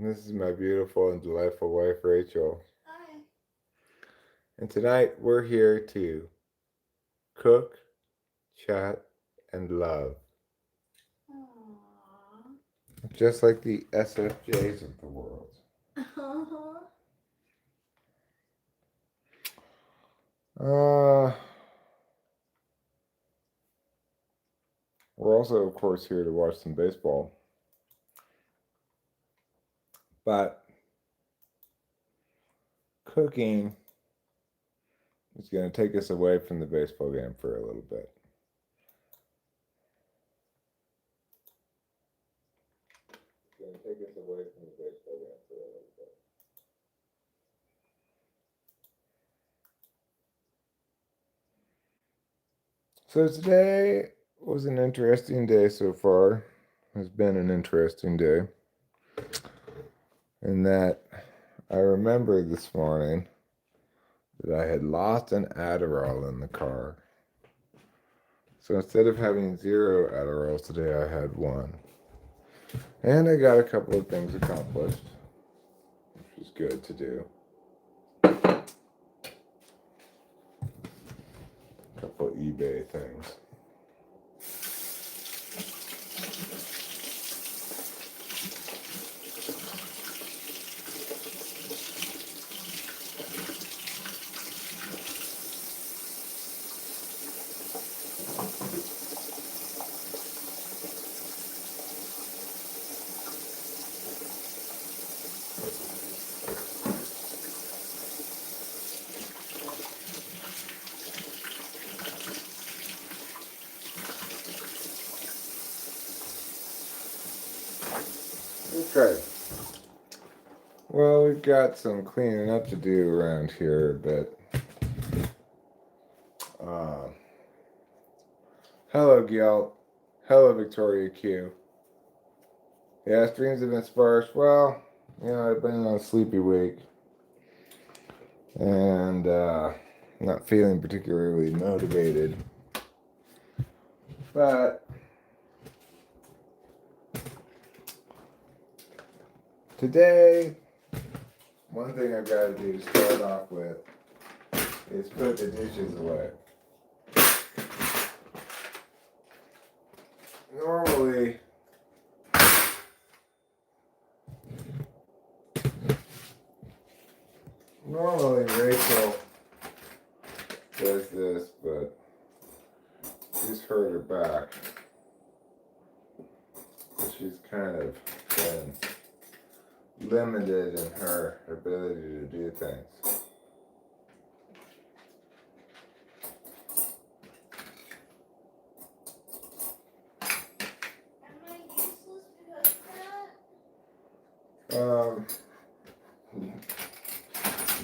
This is my beautiful and delightful wife, Rachel. Hi. And tonight we're here to cook, chat, and love. Aww. Just like the SFJs of the world. Uh-huh. Uh, we're also, of course, here to watch some baseball. But cooking is going to take us away from the baseball game for a little bit. It's going to take us away from the baseball game for a little bit. So today was an interesting day so far. Has been an interesting day. In that I remembered this morning that I had lost an Adderall in the car. So instead of having 0 Adderalls today, I had 1. And I got a couple of things accomplished, which was good to do. A couple of eBay things. Okay. Well, we've got some cleaning up to do around here a bit. Hello, Gil. Hello, Victoria Q. Yeah, streams have been sparse. Well, I've been on a sleepy week. And not feeling particularly motivated. But today, one thing I've got to do to start off with is put the dishes away. Normally Rachel does this, but she's hurt her back. So she's kind of been limited in her ability to do things. Am I useless because of that?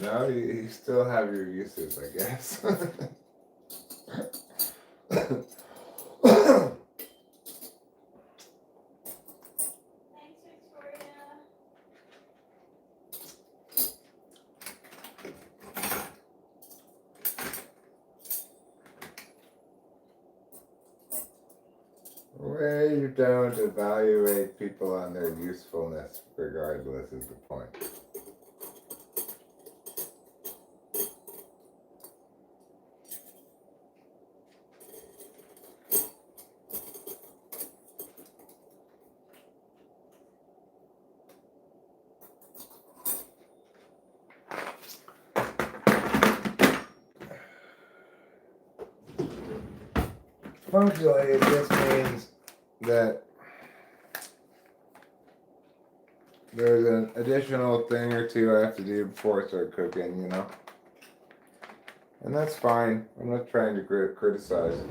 No, you still have your uses, I guess. Thanks, Victoria. Way you don't evaluate people on their usefulness, regardless, is the point. Functionally, it just means that there's an additional thing or two I have to do before I start cooking, And that's fine. I'm not trying to criticize.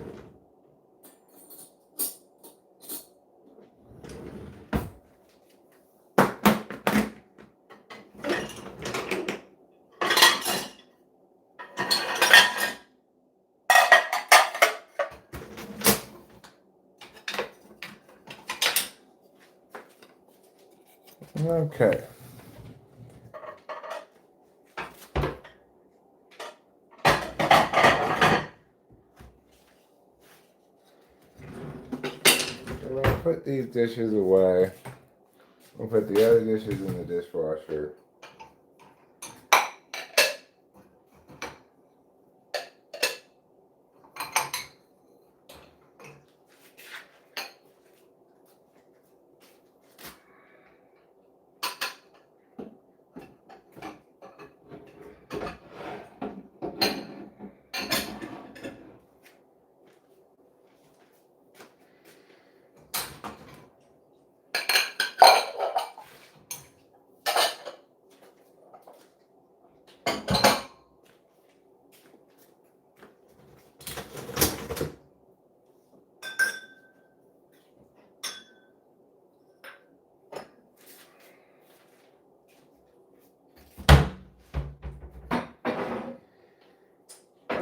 Okay. So when I put these dishes away, We'll put the other dishes in the dishwasher.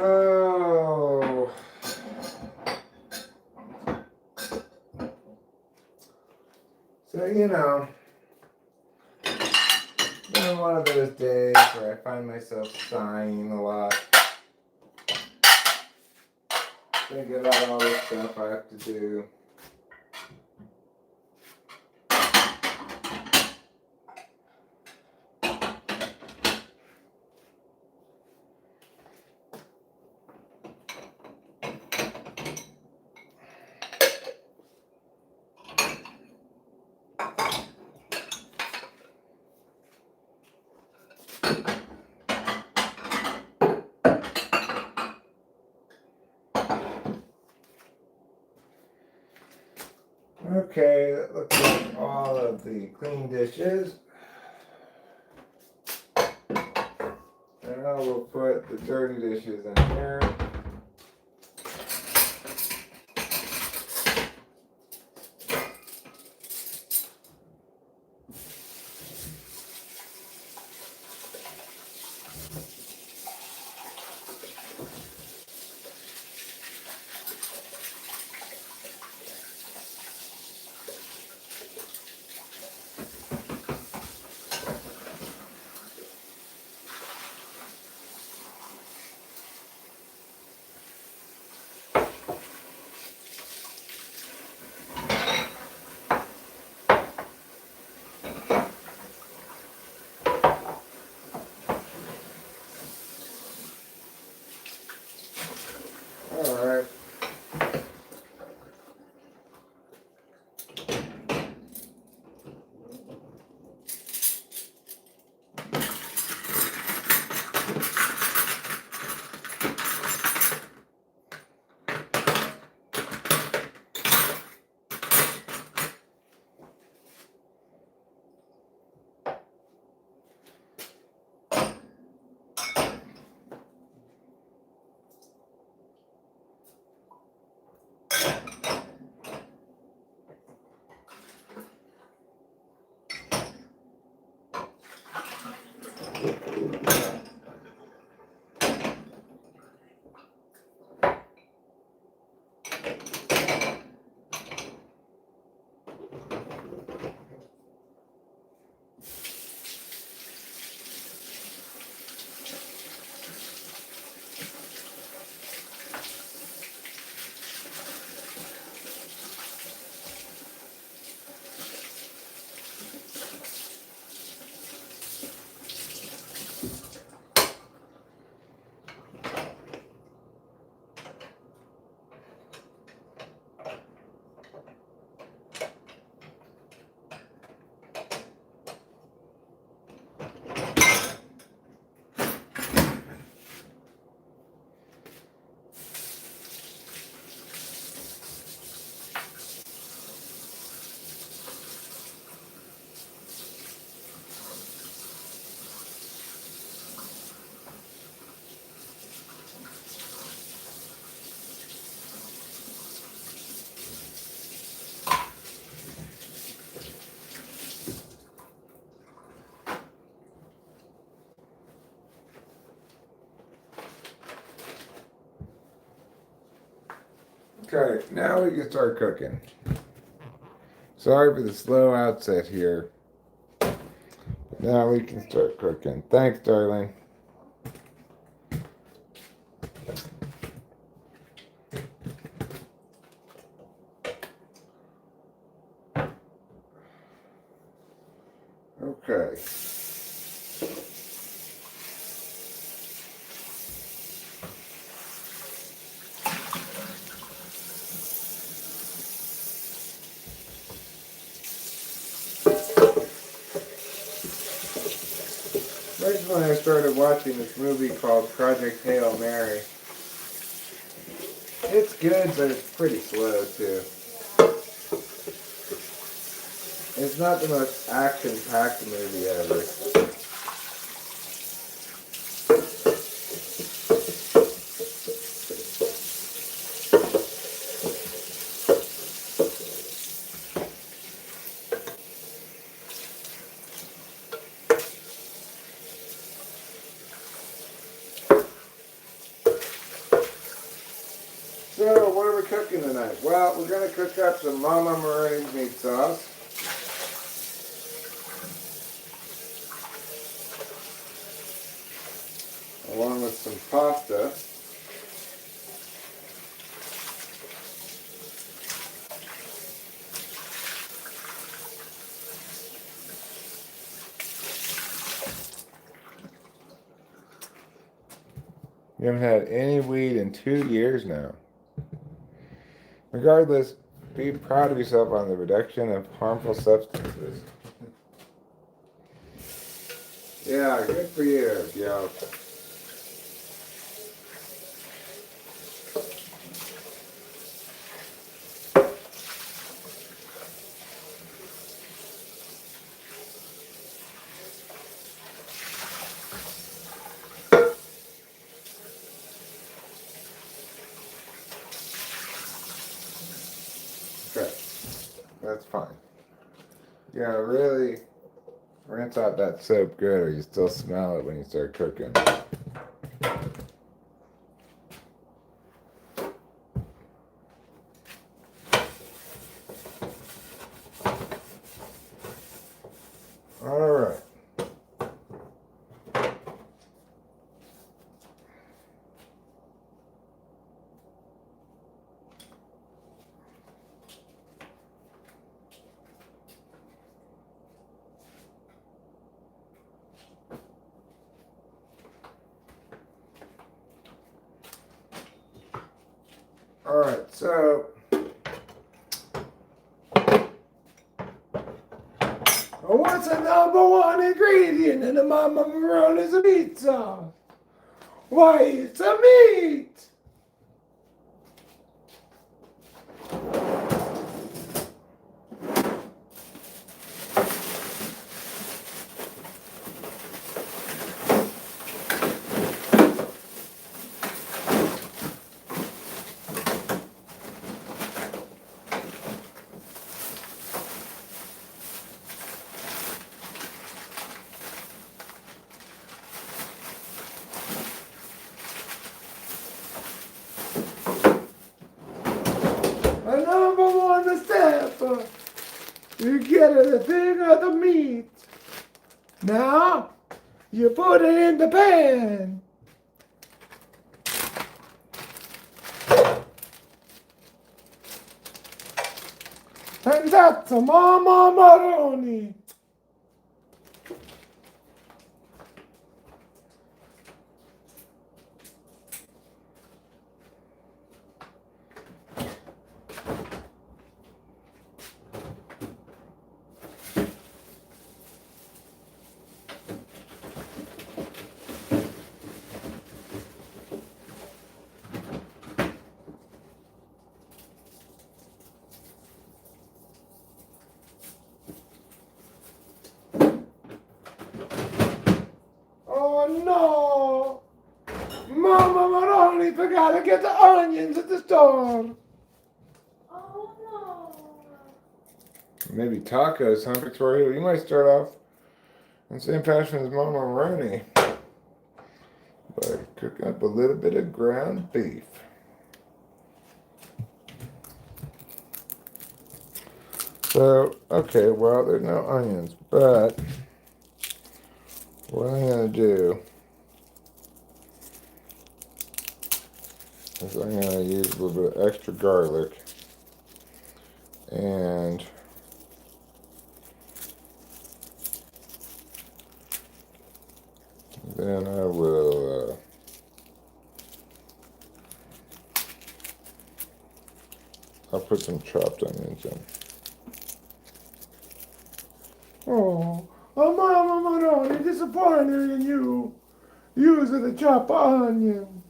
Oh. So, been one of those days where I find myself sighing a lot. Thinking about all the stuff I have to do. Okay, that looks like all of the clean dishes. And I will put the dirty dishes in here. Alright. Okay, now we can start cooking. Sorry for the slow outset here. But now we can start cooking. Thanks, darling. Okay. Originally, I started watching this movie called Project Hail Mary. It's good, but it's pretty slow too. It's not the most action-packed movie ever. So, what are we cooking tonight? Well, we're going to cook up some Mama Maroni's meat sauce. Along with some pasta. You haven't had any weed in 2 years now. Regardless, be proud of yourself on the reduction of harmful substances. Yeah, good for you, yo. Okay, that's fine. You gotta really rinse out that soap good, or you still smell it when you start cooking. Alright. Alright, so what's the number one ingredient in the Mama Maroni's meat sauce? Why, it's a meat! The number one step, you get the thing of the meat. Now, you put it in the pan. And that's a Mama Maroni. Oh no! Mama Maroni forgot to get the onions at the store. Oh no. Maybe tacos, huh, Victoria? You might start off in the same fashion as Mama Maroni by cooking up a little bit of ground beef. So, okay, well, there's no onions, but what I'm going to do is I'm going to use a little bit of extra garlic and Then I will I'll put some chopped onions in. Oh, Mama Maroni, disappointed in you. Using the chopped onion.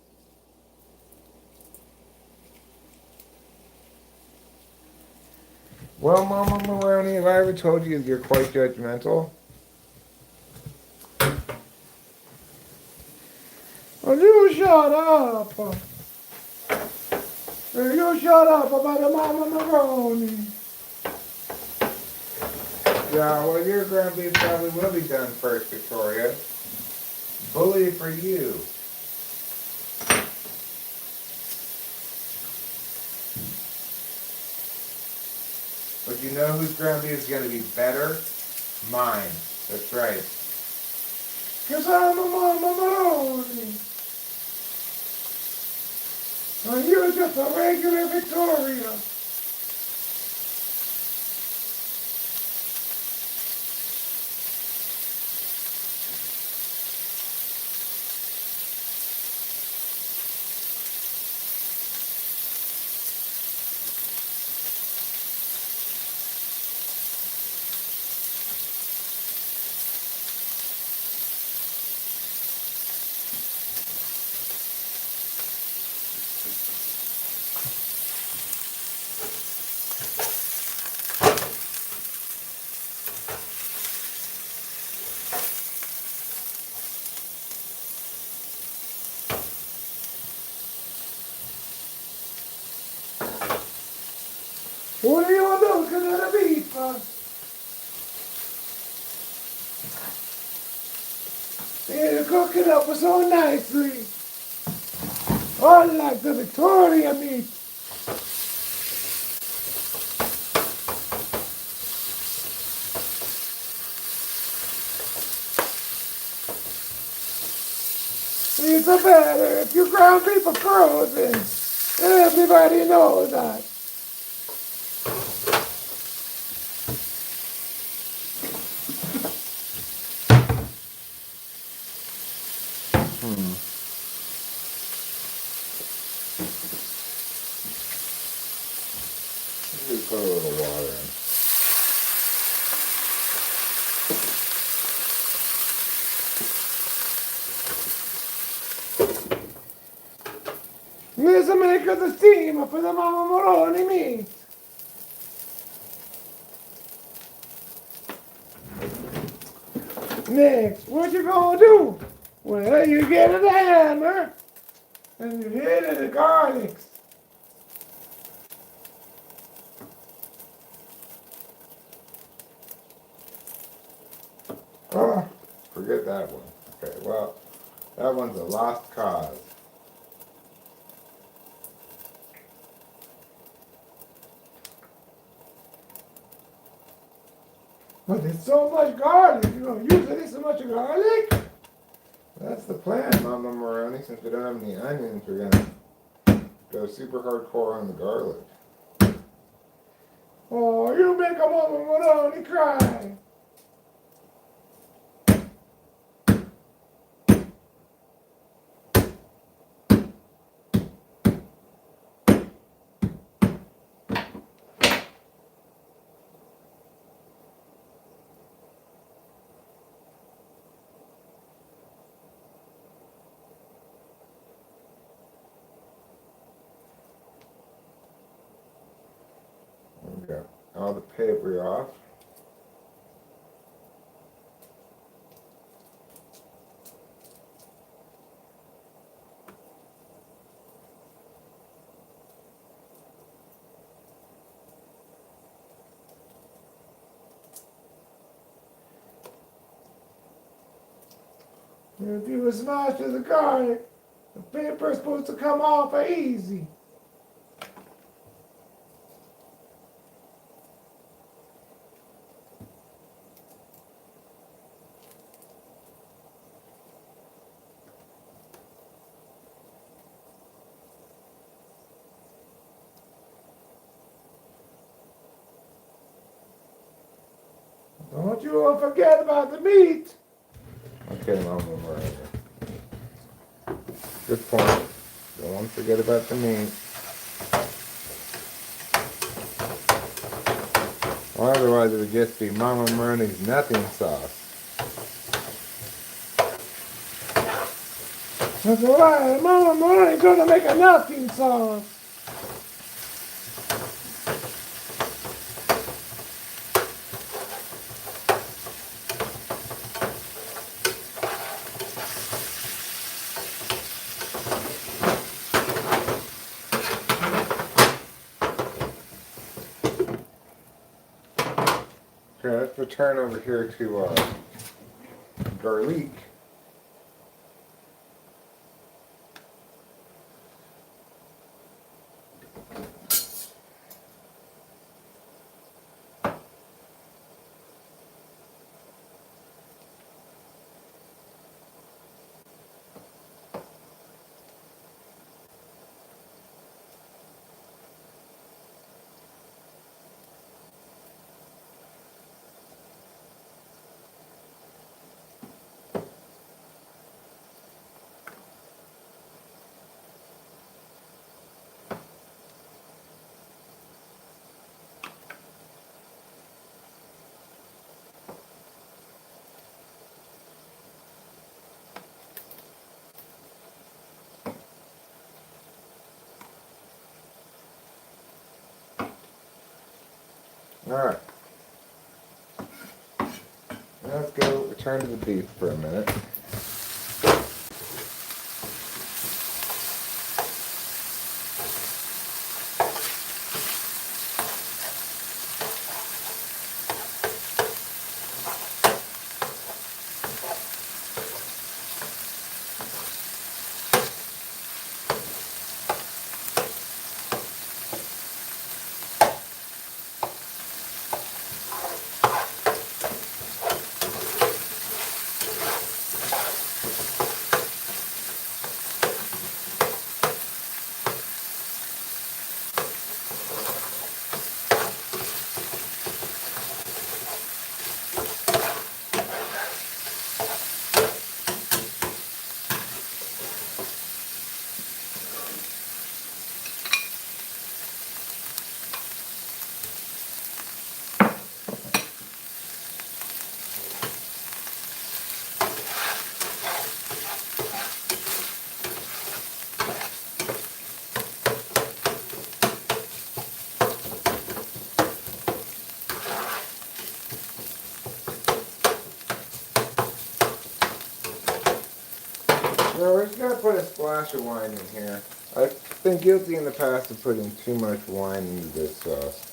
Well, Mama Maroney, have I ever told you you're quite judgmental? Well, you shut up. You shut up about the Mama Maroni. Yeah, well, your ground beef probably will be done first, Victoria. Bully for you. But you know whose ground beef is going to be better? Mine. That's right. Cause I'm a Mama Maroni. And you're just a regular Victoria. What are you looking at the beef? You cook it up so nicely. Unlike the Victoria meat. It's a better if you ground beef are frozen. Everybody knows that. Just put a little water in. This will make the steamer for the Mama Maroni meat. Next, what you gonna do? Well, you get a hammer and you hit it the garlics. Oh, forget that one. Okay, well, that one's a lost cause. But there's so much garlic. You gonna use it so much garlic? That's the plan, Mama Maroney. Since we don't have any onions, we're gonna go super hardcore on the garlic. Oh, you make a Mama Maroni cry. We got all the paper off. If you smash the garlic, the paper's supposed to come off easy. Don't you forget about the meat. Okay, Mama Maroney. Good point. Don't want to forget about the meat. Or otherwise it would just be Mama Maroney's nothing sauce. That's right. Mama Maroney's gonna make a nothing sauce. Okay, let's return over here to our garlic. Alright. Let's go return to the beef for a minute. No, we're just gonna put a splash of wine in here. I've been guilty in the past of putting too much wine into this sauce.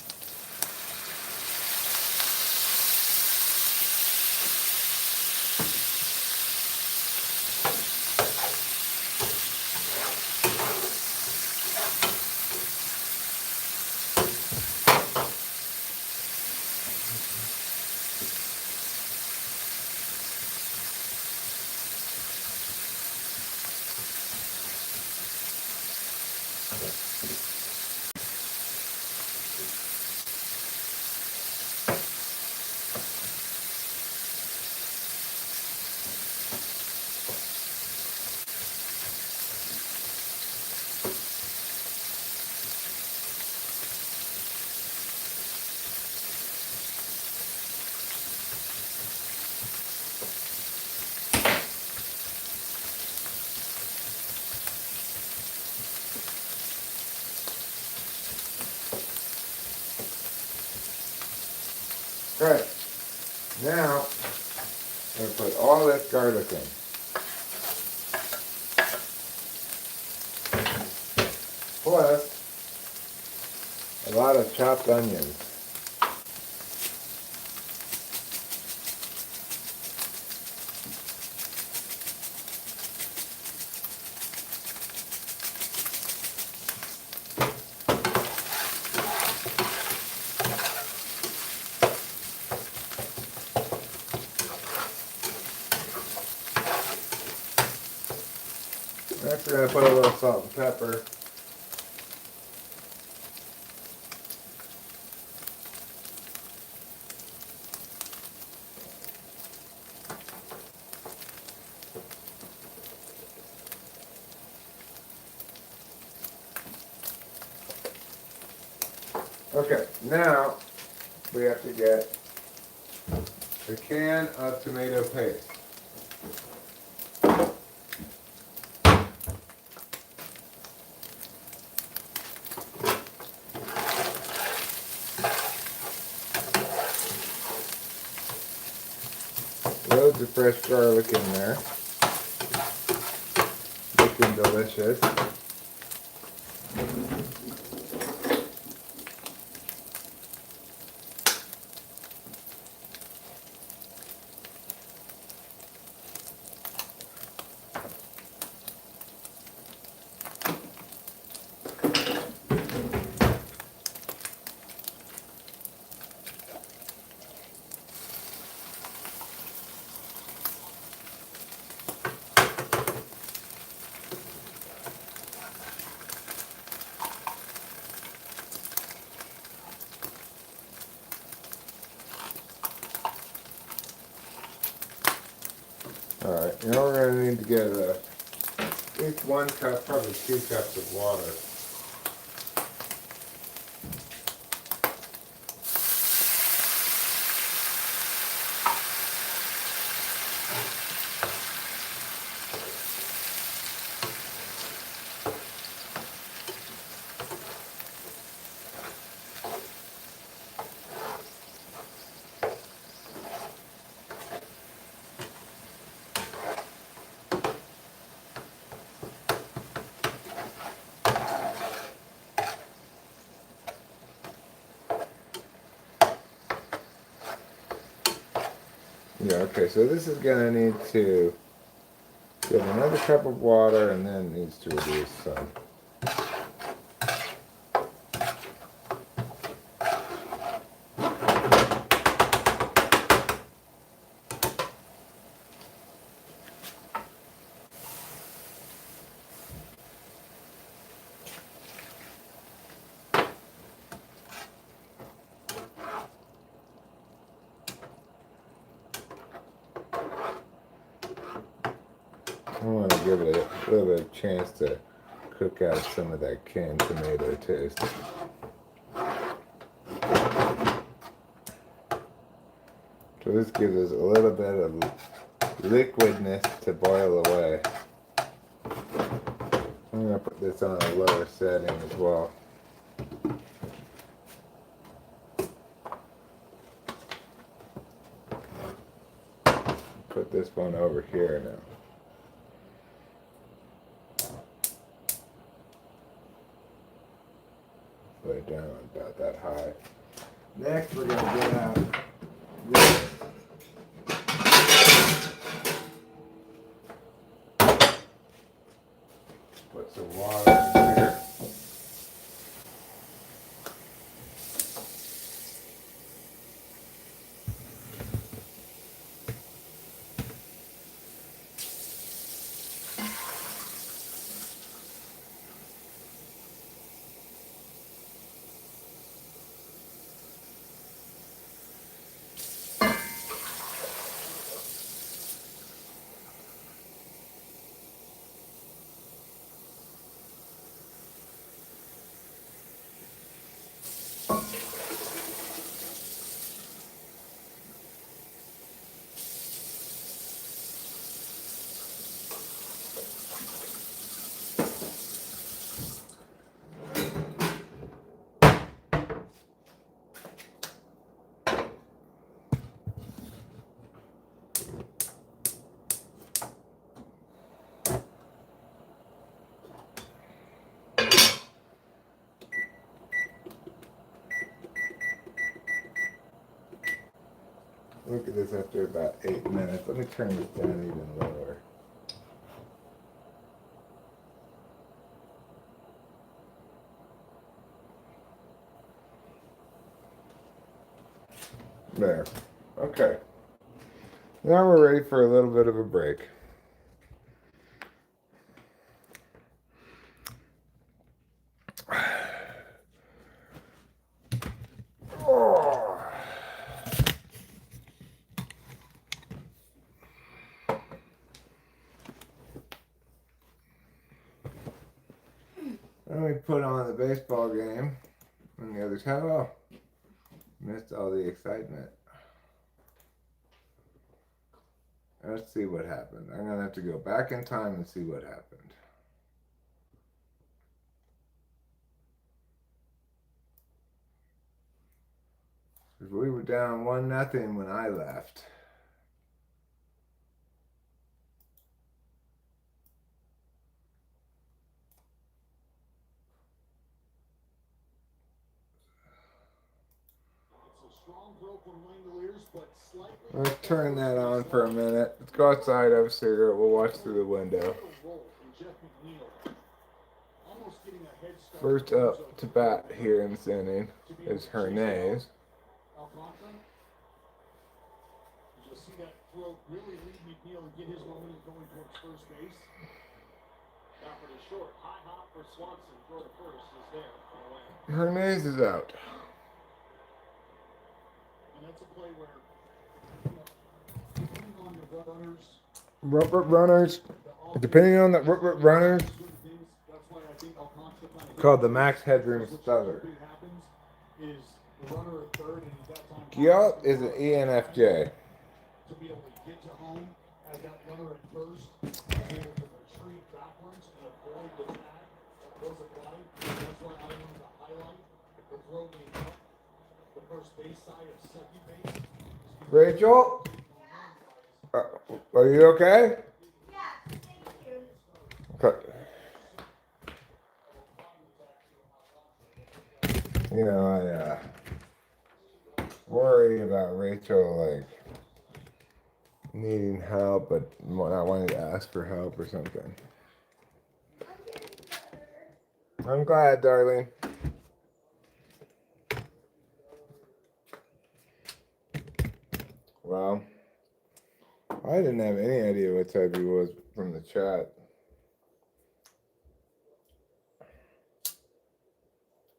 Right. Now, I'm going to put all this garlic in. Plus, a lot of chopped onions. Next, we're going to put a little salt and pepper. Okay, now we have to get a can of tomato paste. Loads of fresh garlic in there. Looking delicious. Alright, now we're going to need to get at least 1 cup, probably 2 cups of water. Yeah, okay, so this is going to need to get another cup of water and then it needs to reduce some. I want to give it a little bit of chance to cook out some of that canned tomato taste. So this gives us a little bit of liquidness to boil away. I'm going to put this on a lower setting as well. Put this one over here now. Put it down about that high. Next we're going to get out this. Put some water in here. Look at this after about 8 minutes. Let me turn this down even lower. There. Okay. Now we're ready for a little bit of a break. Oh. Then we put on the baseball game And the others, oh, missed all the excitement. Let's see what happened. I'm gonna have to go back in time and see what happened. Because we were down 1-0 when I left. Let's turn that on for a minute. Let's go outside, have a cigarette. We'll watch through the window. First up to bat here in this inning is Hernandez. You'll see that throw really lead McNeil and get his momentum going towards first base. Now for the short, high hop for Swanson. Throw to first is there. Hernandez is out. And that's a play where, depending on the runners, Depending on the runners, called the max headroom stutter. Giot is an ENFJ. To be able to get to home as that runner at first, be able to retreat backwards and avoid the tag that was applied. That's why I wanted to highlight the throw being up the first base side of second base. Rachel, are you okay? Yes, thank you. Okay. You know, I worry about Rachel, like, needing help, but not wanting to ask for help or something. I'm getting better. I'm glad, darling. Well, I didn't have any idea what type he was from the chat.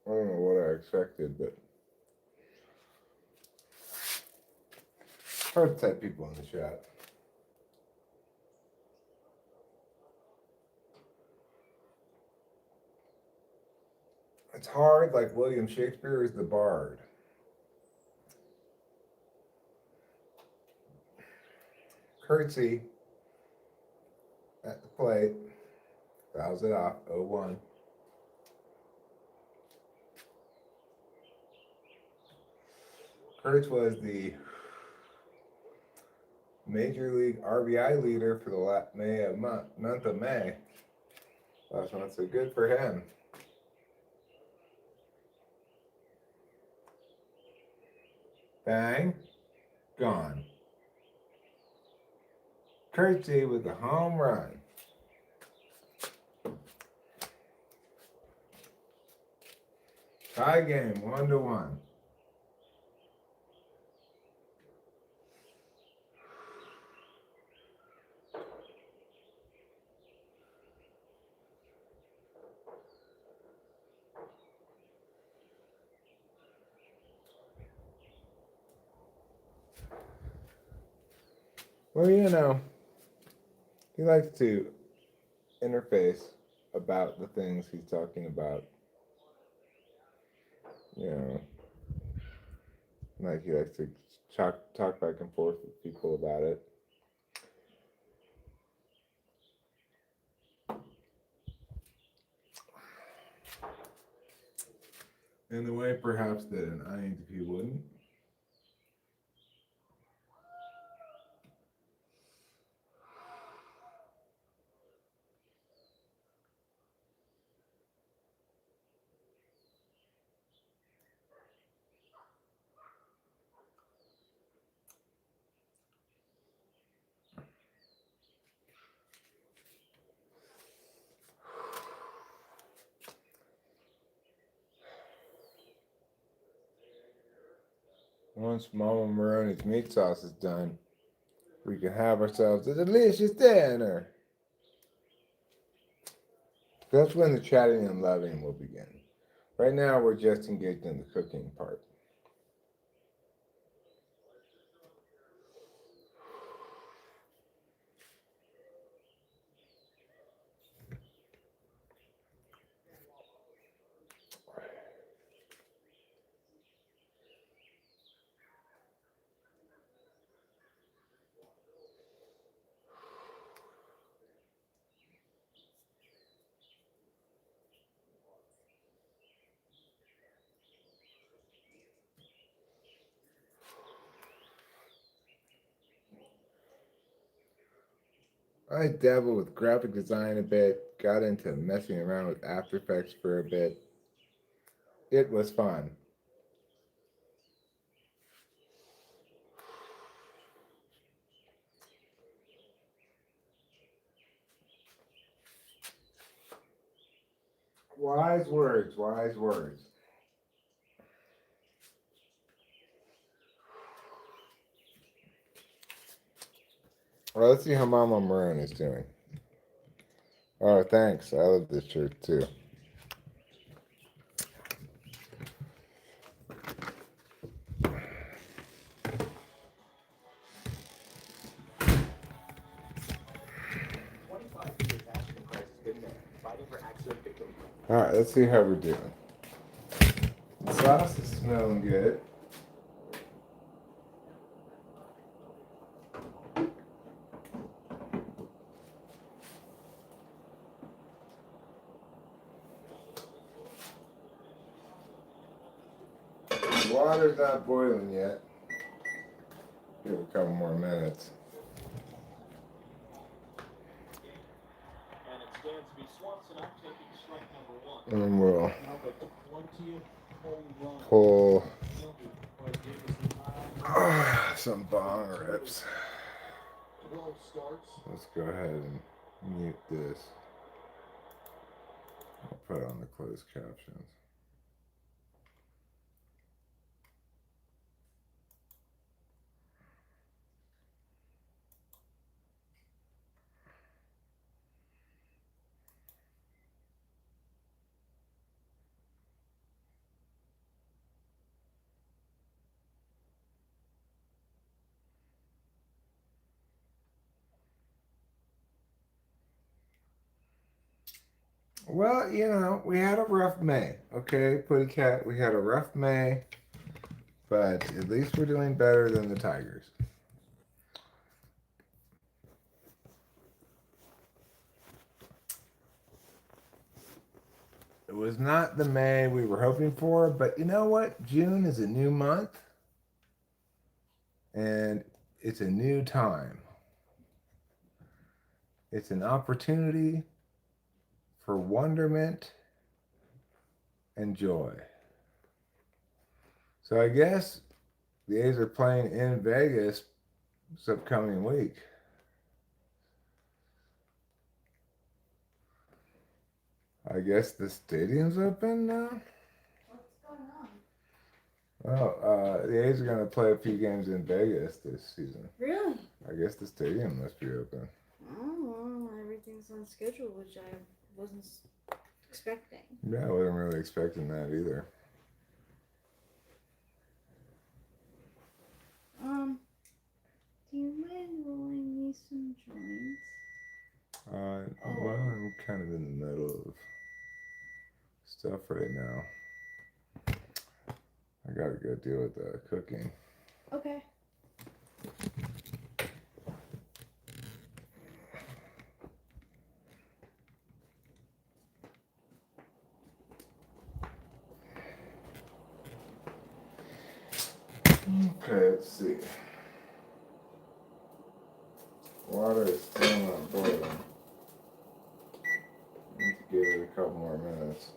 I don't know what I expected, but hard to type people in the chat. It's hard, like William Shakespeare is the bard. Curtsy at the plate, fouls it off, 0-1. Kurtz was the Major League RBI leader for the month of May last month, so good for him. Bang, gone. Curtsy with a home run. Tie game, 1-1. Well, you know, he likes to interface about the things he's talking about. You know, like he likes to talk back and forth with people about it. In the way perhaps that an INTP wouldn't. Once Mama Maroni's meat sauce is done, we can have ourselves a delicious dinner. That's when the chatting and loving will begin. Right now, we're just engaged in the cooking part. I dabbled with graphic design a bit, got into messing around with After Effects for a bit. It was fun. Wise words, wise words. Well, let's see how Mama Maroon is doing. Oh, thanks. I love this shirt too. All right, let's see how we're doing. The sauce is smelling good. The water's not boiling yet. Give it a couple more minutes. And it stands to be Swanson up taking strike number one. And then we'll Now the 20th home run. pull But Davis some bong rips. 12 starts. Let's go ahead and mute this. I'll put on the closed captions. Well, we had a rough May. Okay, Putty Cat, we had a rough May, but at least we're doing better than the Tigers. It was not the May we were hoping for, but you know what? June is a new month, and it's a new time. It's an opportunity for wonderment and joy. So I guess the A's are playing in Vegas this upcoming week. I guess the stadium's open now? What's going on? Well, the A's are going to play a few games in Vegas this season. Really? I guess the stadium must be open. Oh, well, everything's on schedule, which I wasn't expecting. Yeah, I wasn't really expecting that either. Do you mind rolling me some joints? Well, I'm kind of in the middle of stuff right now. I gotta go deal with the cooking. Okay. Okay, let's see. Water is still not boiling. Need to give it a couple more minutes.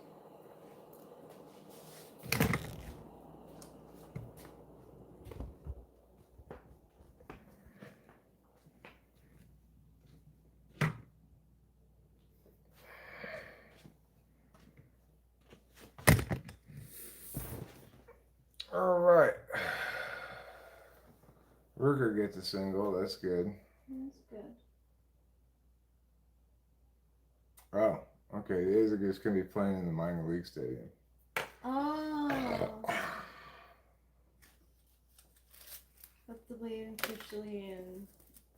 All right. Ruger gets a single. That's good. That's good. Oh, okay. The A's are just going to be playing in the minor league stadium. Oh. But the lead officially in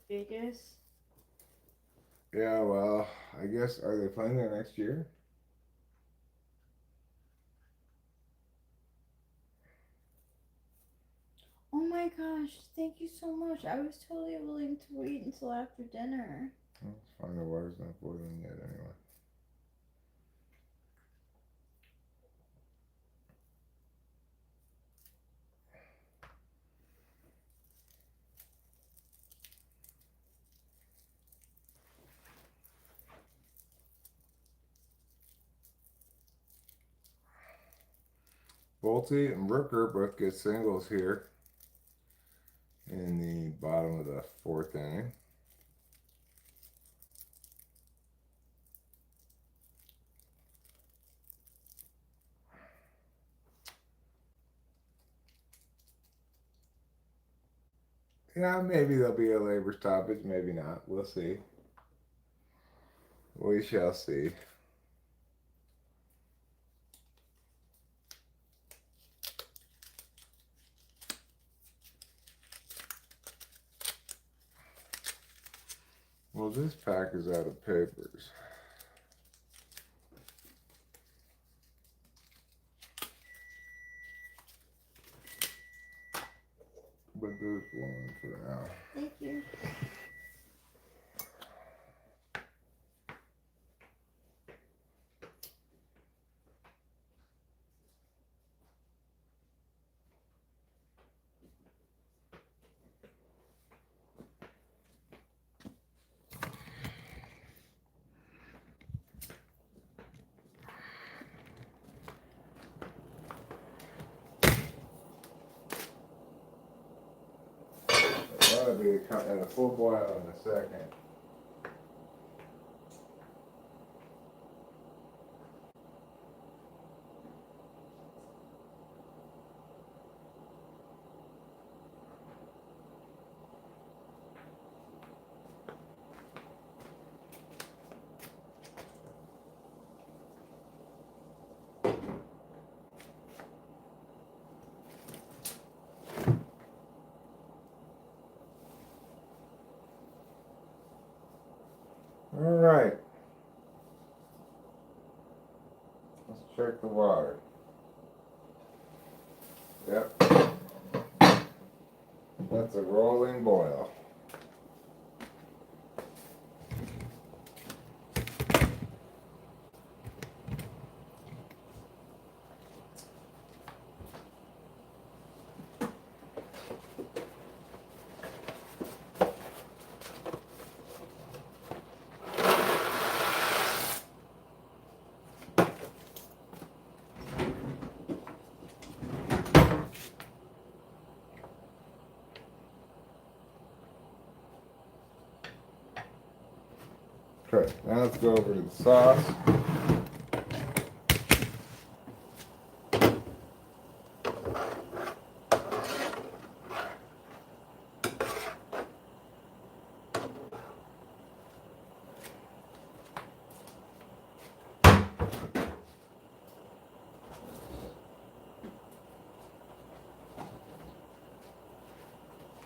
Vegas? Yeah, well, I guess, are they playing there next year? Oh my gosh, thank you so much. I was totally willing to wait until after dinner. Well, it's fine. The water's not boiling yet anyway. Bolte and Rooker both get singles here in the bottom of the fourth inning. Yeah, maybe there'll be a labor stoppage, maybe not. We'll see. We shall see. Well, this pack is out of papers. But there's one for now. Thank you. That'll be at a full boil in a second. All right. Let's check the water. Yep. That's a rolling boil. Okay, now let's go over to the sauce.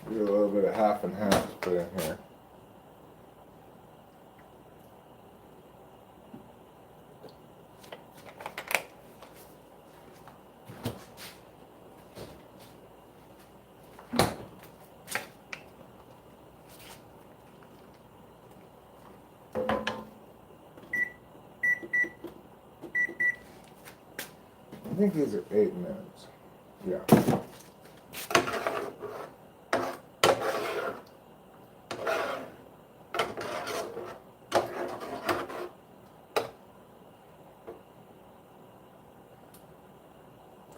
Do a little bit of half and half to put in here. I think these are 8 minutes. Yeah.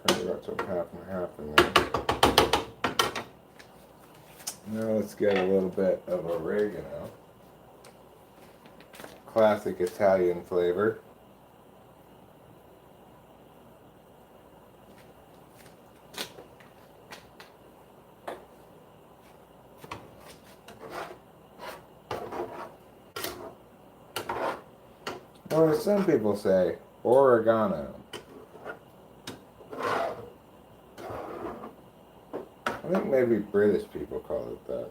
Okay, got some half and half in there. Now let's get a little bit of oregano. Classic Italian flavor. Or as some people say, oregano. I think maybe British people call it that.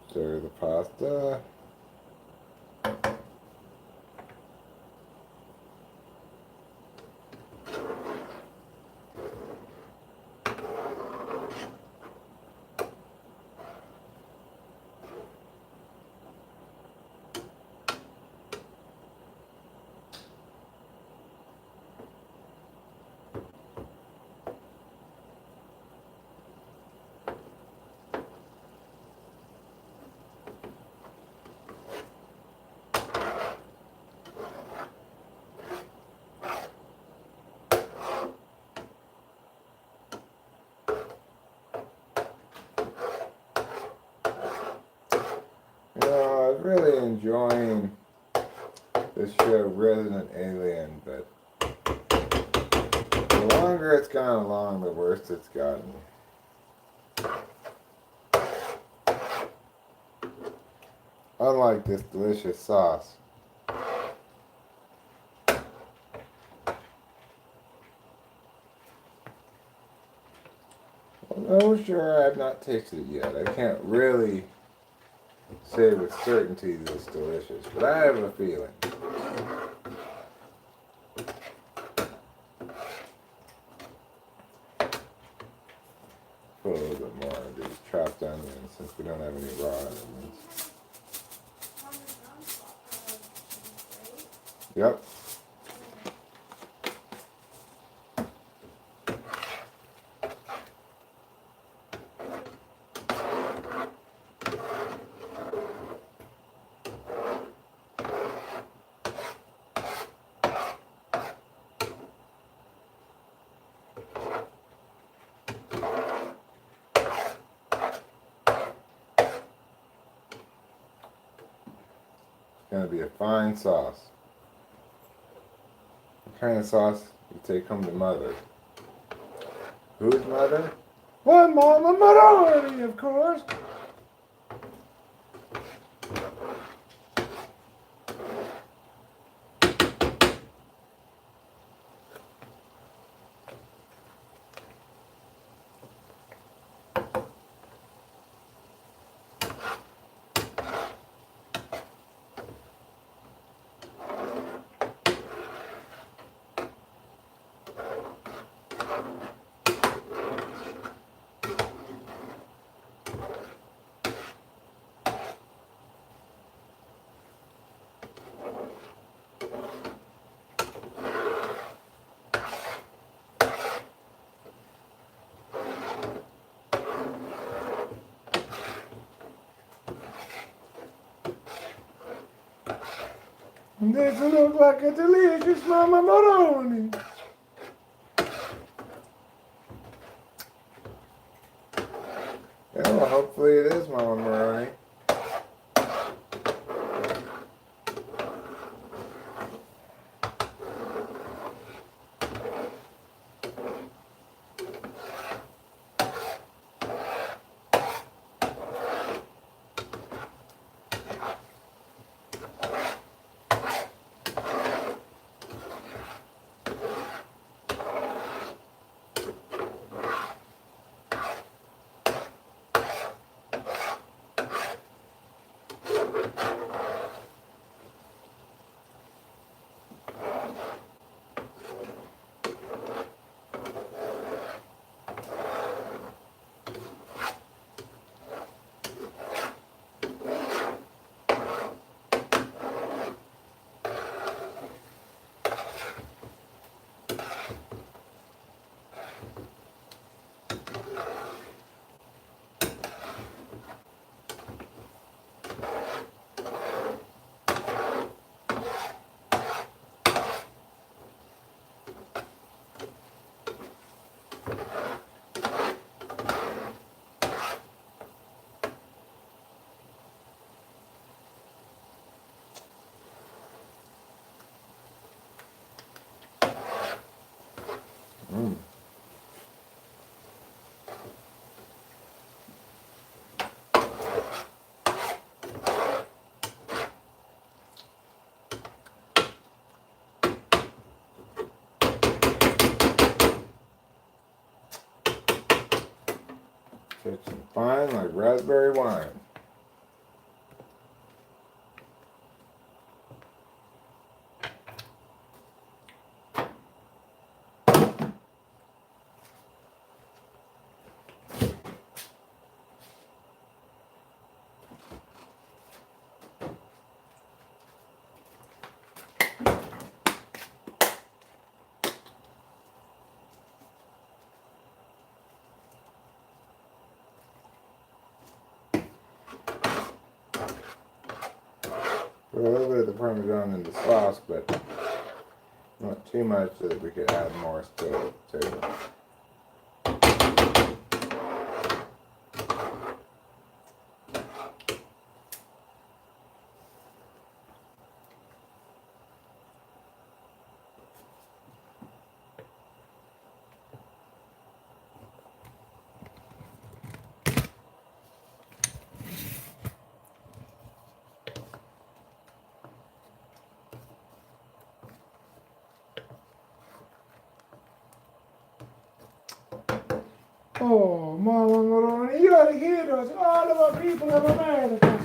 Stir the pasta. was really enjoying this show, Resident Alien, but the longer it's gone along, the worse it's gotten. Unlike this delicious sauce. Well, no, sure, I've not tasted it yet. I can't really say with certainty that it's delicious, but I have a feeling. Put a little bit more of these chopped onions since we don't have any raw onions. Yep. Gonna be a fine sauce. What kind of sauce you take home to mother? Whose mother? Well, Mama Maroni, of course. This looks like a delicious Mama Maroni. Yeah, well, hopefully it is Mama Maroni. Mm. It's fine like raspberry wine. Put a little bit of the Parmesan in the sauce, but not too much so that we could add more still too. Oh, Mama Moroni, you are the heroes, all of our people of America.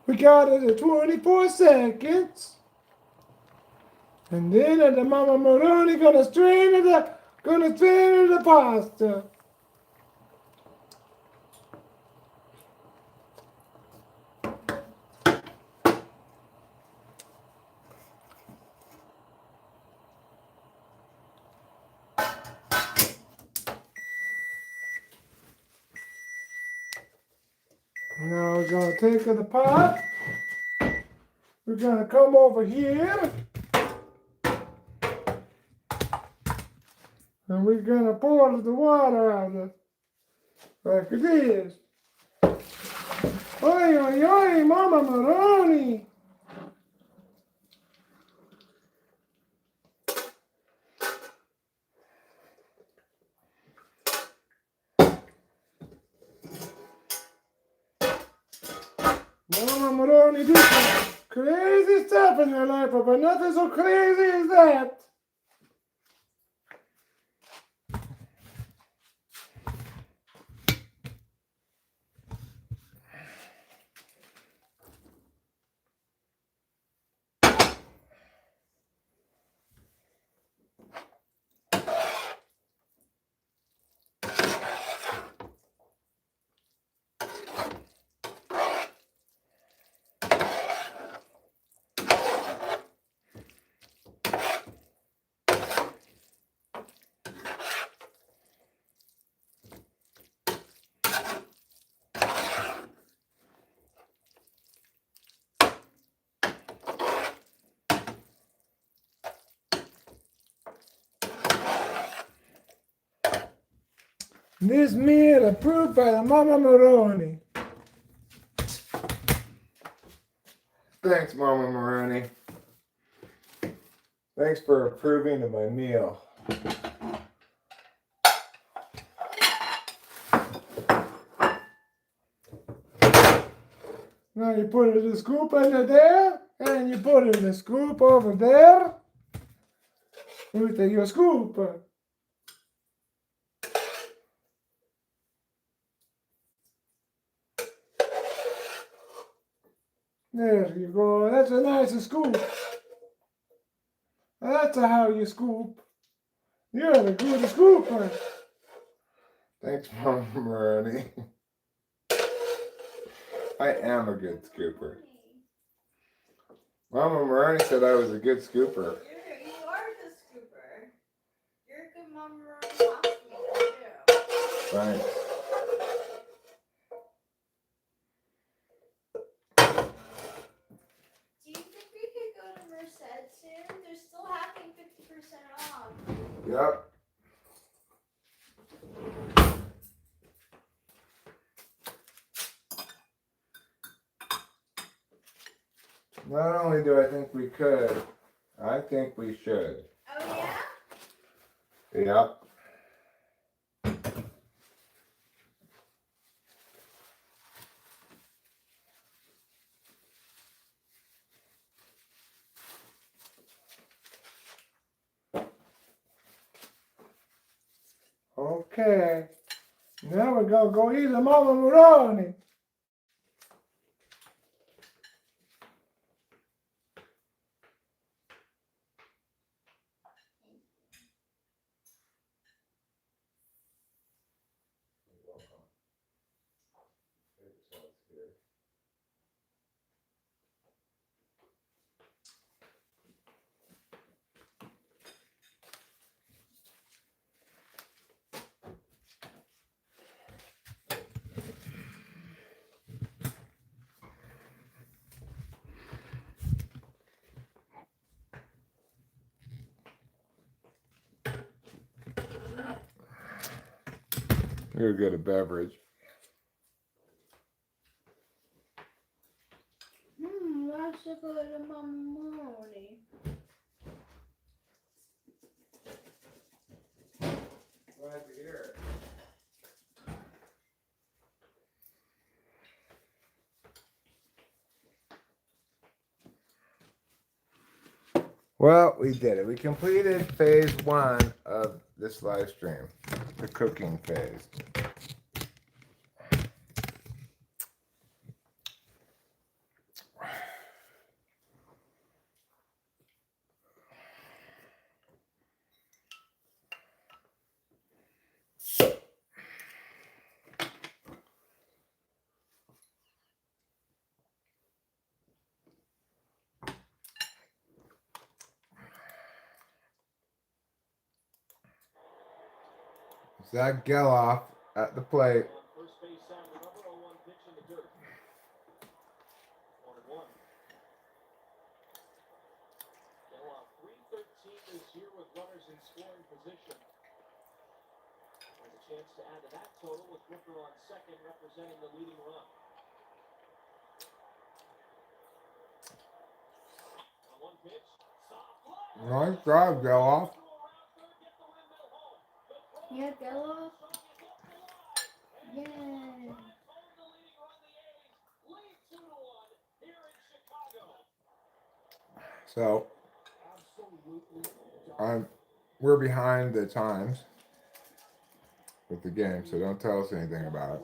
We got it at 24 seconds. And then the Mama Moroni gonna strain the pasta. Now we're gonna take the pot. We're gonna come over here. And we're gonna pour the water out of it. Like this. Oi, oi, oi, Mama Moroni. Mama Moroni did some crazy stuff in her life, but nothing so crazy as that. This meal approved by the Mama Moroni. Thanks, Mama Moroni. Thanks for approving of my meal. Now you put the scoop under there, and you put the scoop over there with your scoop. There you go. That's a nice scoop. That's how you scoop. You're a good scooper. Thanks, Mama Moroni. I am a good scooper. Mama Moroni said I was a good scooper. You are a good scooper. You're a good Mama Moroni pasta maker too. Thanks. Do you think we could go to Merced soon? They're still having 50% off. Yep. Not only do I think we could, I think we should. Oh yeah? Yep. Okay. Now we're gonna go eat the Mama Moroni. You'll get a beverage. That's a good Mama Moroni. glad to hear it. Well, we did it. We completed phase 1 of this live stream, the cooking phase. Zach Geloff at the plate. First base out, number 0-1 pitch in the dirt. 1-1. Geloff 313 this year with runners in scoring position. Has a chance to add to that total with Rooker on second, representing the leading run. On one pitch, soft line. Nice job, Geloff. Yeah, Della. Yay. So, we're behind the times with the game, so don't tell us anything about it.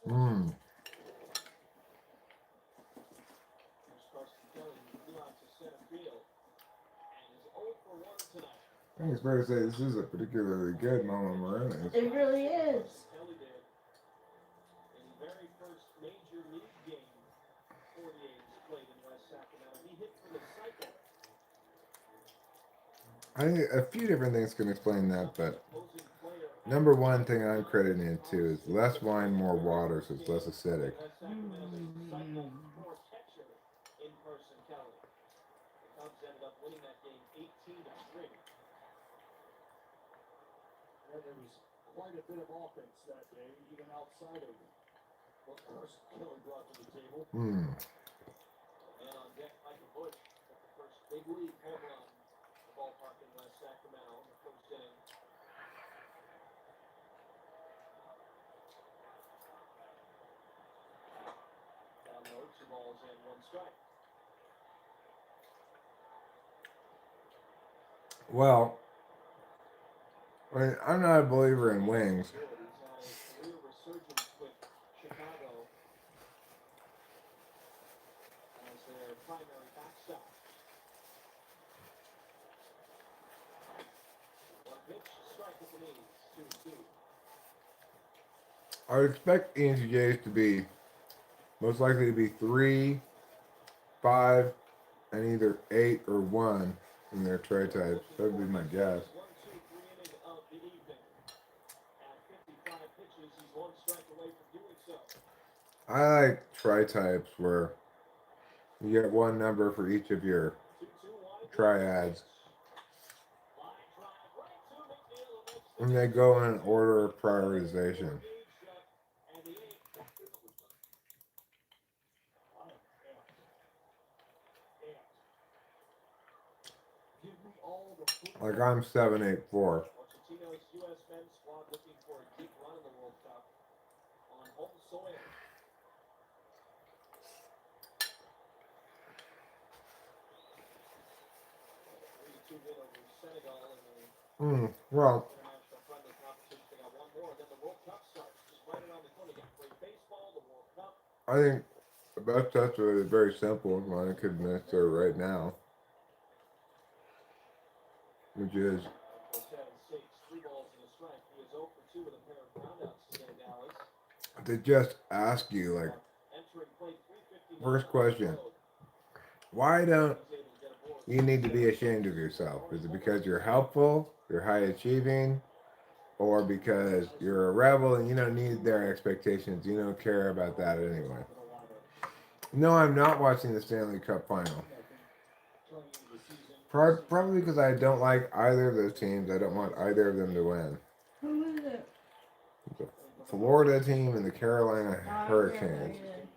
Mmm. I think it's fair to say this is a particularly good Mama Maroonies. It really is. Very first major league game 48 played in West Sacramento. He hit for the cycle. I think a few different things can explain that, but number one thing I'm crediting it to is less wine, more water, so it's less acidic. There was quite a bit of offense that day, even outside of what Carson Kelly brought to the table. Hmm. And on deck, Michael Bush got the first big league home run at the ballpark in West Sacramento in the first inning. Down low, 2 balls and 1 strike. Well, I mean, I'm not a believer in wings. He's had a career resurgence with Chicago as their primary backstop. One pitch, strike at the knees, 2-2. I would expect ENTJs to be most likely to be 3, 5, and either 8 or 1 in their tray types. That would be my guess. 1-2-3 inning of the evening. At 55 pitches, he's 1 strike away from doing so. I like tri-types where you get one number for each of your triads. And they go in order of prioritization. Like I'm 784. Argentina's U.S. men's squad looking for a deep run in the World Cup on home soil. A 3-2 win over Senegal in the Well, international friendly competition. They got 1 more, then the World Cup starts. Just right around the corner. You got great baseball, the World Cup. I think the best test of it is very simple. One I could administer right now, which is to just ask you, like, first question, why don't you need to be ashamed of yourself? Is it because you're helpful, you're high achieving, or because you're a rebel and you don't need their expectations, you don't care about that anyway? No, I'm not watching the Stanley Cup final. Probably because I don't like either of those teams. I don't want either of them to win. Who is it? The Florida team and the Carolina Hurricanes. Yeah.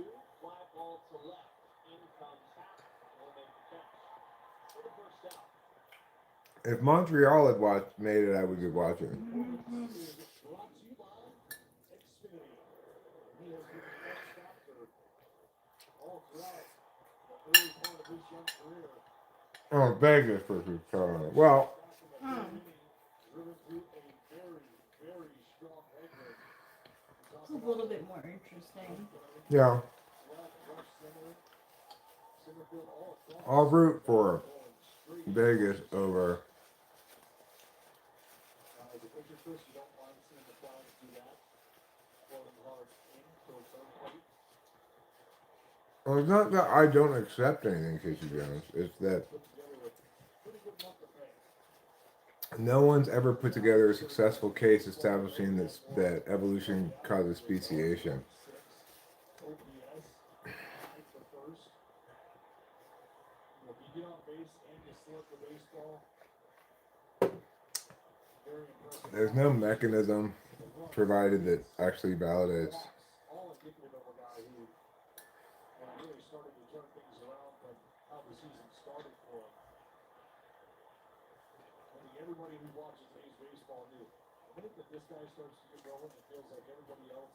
3-2, fly ball to left, If Montreal had made it, I would be watching. Mhm. Brought to you by Xfinity. He has been the X Factor all throughout the early part of his young career. Oh, Vegas for sure. Well, Mm. Driven through a very, very strong headwind. It's a little bit more interesting. yeah, Left center field all across. I'll root for Going straight. Vegas over. As a pitcher, Chris, you don't mind seeing the Flyers do that. Floating hard in towards home plate. Well, it's not that I don't accept anything, Casey Jones. It's that Put together a pretty good month of May. no one's ever put together a successful case establishing that evolution causes speciation. OPS tied for first. If you get on base and you slip the baseball, very impressive. There's no mechanism provided that actually validates. All indicative of a guy who really started to turn things around from how the season started for him. I think everybody who watches A's baseball knew the minute that this guy starts to get going, it feels like everybody else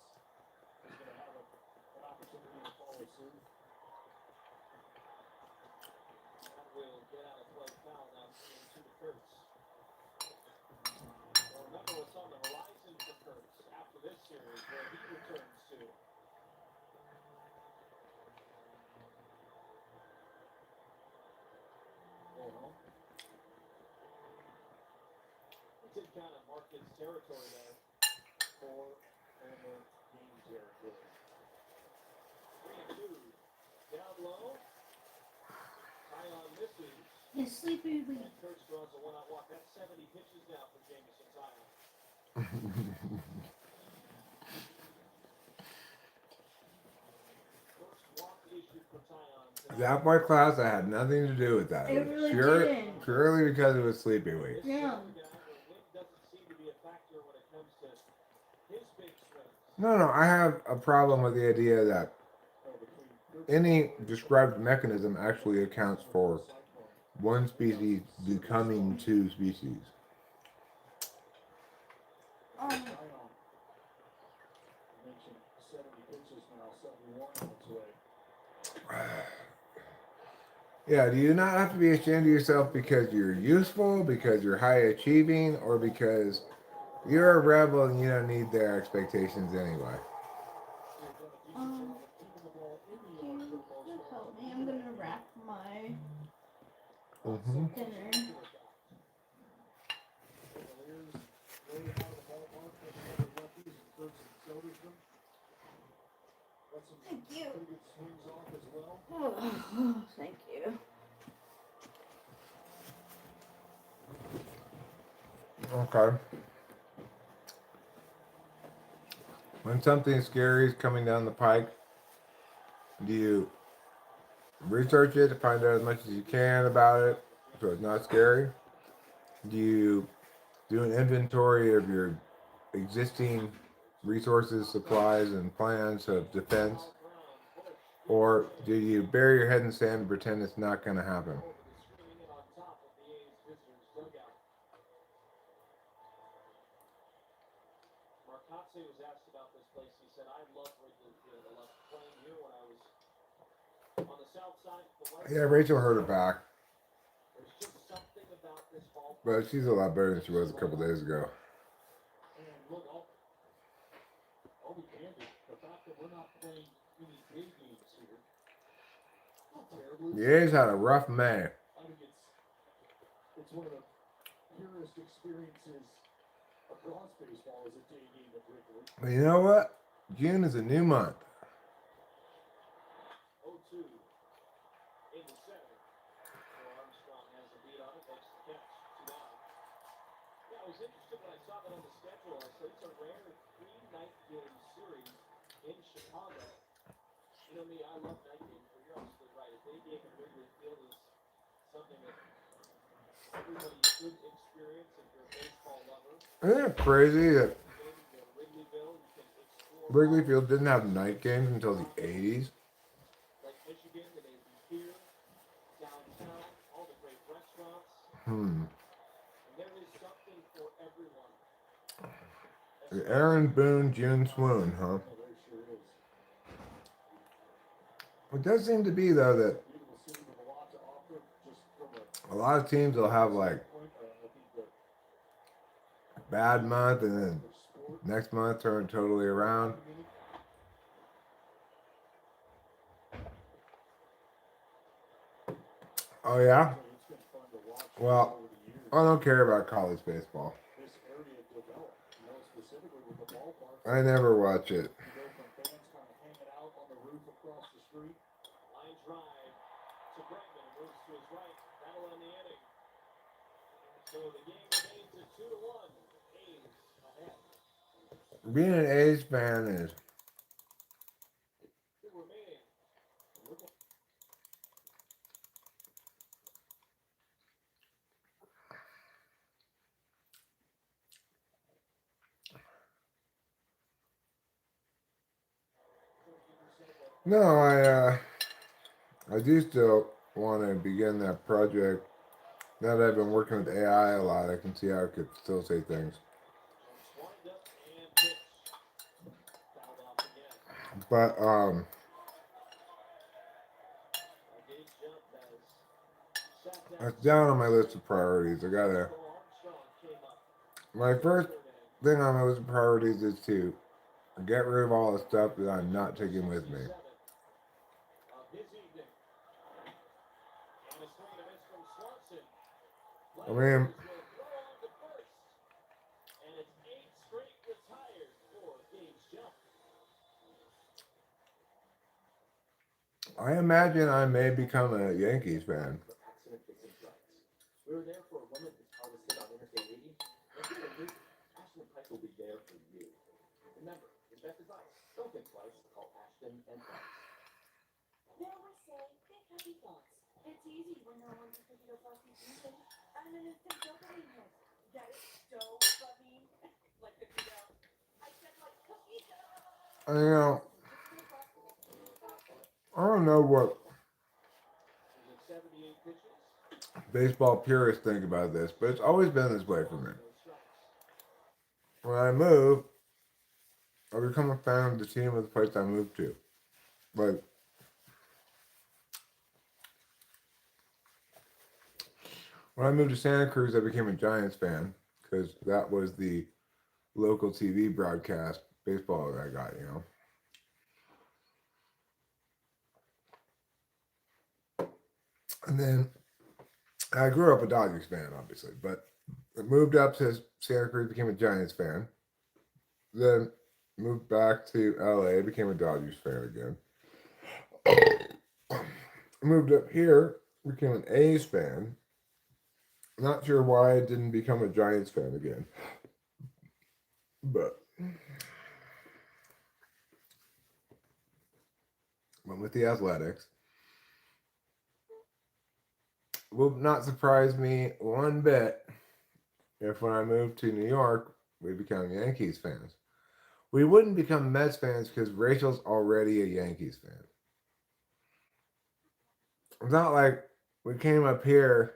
is going to have an opportunity to follow suit. That will get out of play foul now into the Kurtz. Well, remember what's on the horizon for Kurtz after this series where he returns to. Well, He did kind of mark his territory there. 4-homer game territory. 3-2. Down low. Tyon misses. His sleepy week. And Kurtz draws a one-out walk. That's 70 pitches now for Jamison Tyon. First walk issued for Tyon. That boy class, I had nothing to do with that. It really Pure- didn't. Purely because it was sleepy week. This Yeah. is a guy where wind doesn't seem to be a factor when it comes to his big swings. No, I have a problem with the idea that any described mechanism actually accounts for one species becoming two species. Mentioned 70 pitches now, 71 on its way. Yeah, do you not have to be ashamed of yourself because you're useful, because you're high achieving, or because you're a rebel and you don't need their expectations anyway? You help me. I'm gonna wrap my Mm-hmm. dinner. Thank you. Pretty good swings off as well. Oh, thank you. Okay. When something scary is coming down the pike, do you research it to find out as much as you can about it so it's not scary? Do you do an inventory of your existing resources, supplies, and plans of defense? Or do you bury your head in the sand and pretend it's not going to happen? Screaming in on top of the A's visitors' dugout. Marcotte was asked about this place. He said, I love Wrigley Field. I loved playing here when I was on the south side. Yeah, Rachel heard her back, There's just something about this ball. but she's a lot better than she was a couple days ago. And look, I'll be candid. The fact that we're not playing any big games here, not terribly. The A's had a rough May. I think it's one of the purest experiences across baseball as a day game at Wrigley. But you know what? June is a new month. 0-2 in the center. Armstrong has the beat on it. Makes the catch. 2 down. Yeah, I was interested when I saw that on the schedule. I said it's a rare 3-night game series in Chicago. You know me, I love night games, but you're absolutely right. A day game at Wrigley Field is something that everybody should experience if you're a baseball lover. Isn't it crazy that Maybe go to Wrigleyville, you can explore Wrigley Field didn't have night games until the 80s? Lake Michigan, the Navy Pier, downtown, all the great restaurants. Aaron Boone, June Swoon, huh? Oh, there sure is. It does seem to be though that Beautiful city with a lot to offer, just from a lot of teams will have like standpoint. I think that bad month and then for sport, next month turn totally around. Oh yeah? it's been fun to watch Well, over the years. I don't care about college baseball. This area developed, specifically with the ballparks. I never watch it. You go from fans kind of hanging out on the roof across the street. Line drive to Bregman, moves to his right. That'll end the inning. So the game remains at 2-1. A's ahead. Being an A's fan is Two remaining. no, I do still want to begin that project. Now that I've been working with AI a lot, I can see how I could facilitate things. Wind up and pitch. Fouled off again. But Gage jump has sat down. that's down on my list of priorities. I gotta. Armstrong came up. My first thing on my list of priorities is to get rid of all the stuff that I'm not taking with me. Of his evening. And a swing and a miss from Swanson. I mean, Will throw on to first. And it's 8 straight retired for Gage jump. I imagine I may become a Yankees fan. Accident fixing trucks. We were there for a woman whose car was hit on Interstate 80. If you're injured, Ashton and Price will be there for you. Remember, his best advice, don't think twice, call Ashton and Price. They always say, think happy thoughts. It's easy when no one's a cookie or frosty season. And an instant dopamine hit. Get it? Dopamine? Like cookie dough. I said like cookie dough. You know, I don't know what 78 pitches. baseball purists think about this, but it's always been this way for me. When I move, I become a fan of the team of the place I moved to. Like, when I moved to Santa Cruz, I became a Giants fan because that was the local TV broadcast baseball that I got, you know. And then I grew up a Dodgers fan, obviously, but I moved up to Santa Cruz, became a Giants fan. Then moved back to LA, became a Dodgers fan again. Moved up here, became an A's fan. Not sure why I didn't become a Giants fan again. But went with the Athletics. Will not surprise me one bit if when I moved to New York, we become Yankees fans. We wouldn't become Mets fans because Rachel's already a Yankees fan. It's not like we came up here,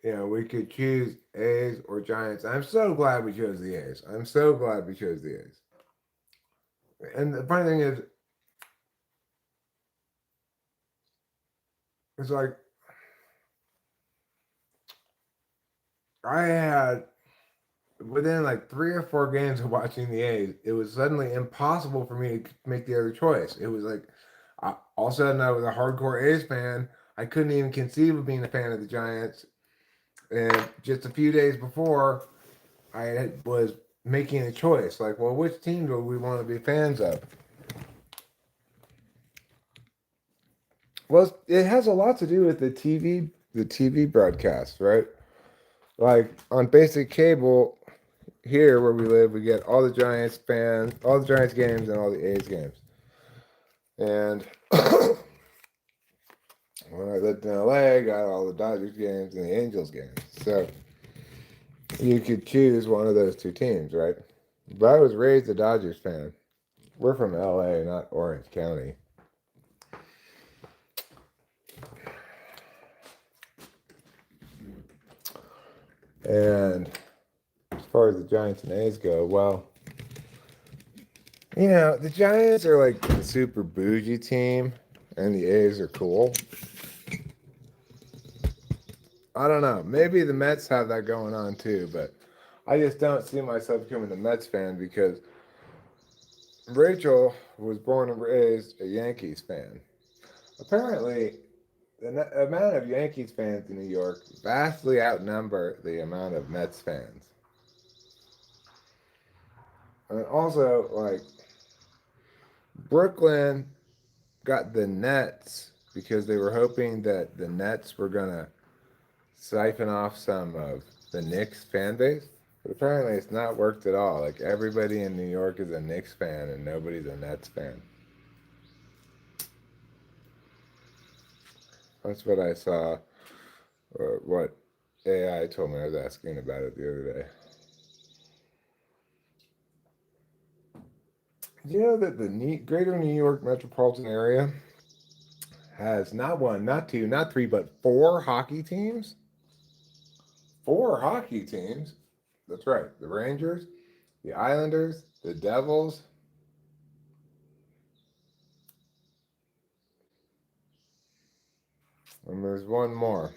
you know, we could choose A's or Giants. I'm so glad we chose the A's. I'm so glad we chose the A's. And the funny thing is, it's like I had within like 3 or 4 games of watching the A's, it was suddenly impossible for me to make the other choice. It was like all of a sudden I was a hardcore A's fan. I couldn't even conceive of being a fan of the Giants. And just a few days before, I was making a choice. Like, well, which team do we want to be fans of? Well, it has a lot to do with the TV broadcast, right? Like on basic cable here where we live, we get all the Giants fans, all the Giants games, and all the A's games. And when I lived in LA, I got all the Dodgers games and the Angels games. So you could choose one of those 2 teams, right? But I was raised a Dodgers fan. We're from LA, not Orange County. And it's far as the Giants and A's go, well, you know, the Giants are like the super bougie team, and the A's are cool. I don't know. Maybe the Mets have that going on too, but I just don't see myself becoming a Mets fan because Rachel was born and raised a Yankees fan. Apparently, the amount of Yankees fans in New York vastly outnumber the amount of Mets fans. And also, like, Brooklyn got the Nets because they were hoping that the Nets were going to siphon off some of the Knicks fan base. But apparently, it's not worked at all. Like, everybody in New York is a Knicks fan and nobody's a Nets fan. That's what I saw, or what AI told me. I was asking about it the other day. Do you know that the greater New York metropolitan area has not one, not two, not three, but four hockey teams? Four hockey teams? That's right. The Rangers, the Islanders, the Devils, and there's one more.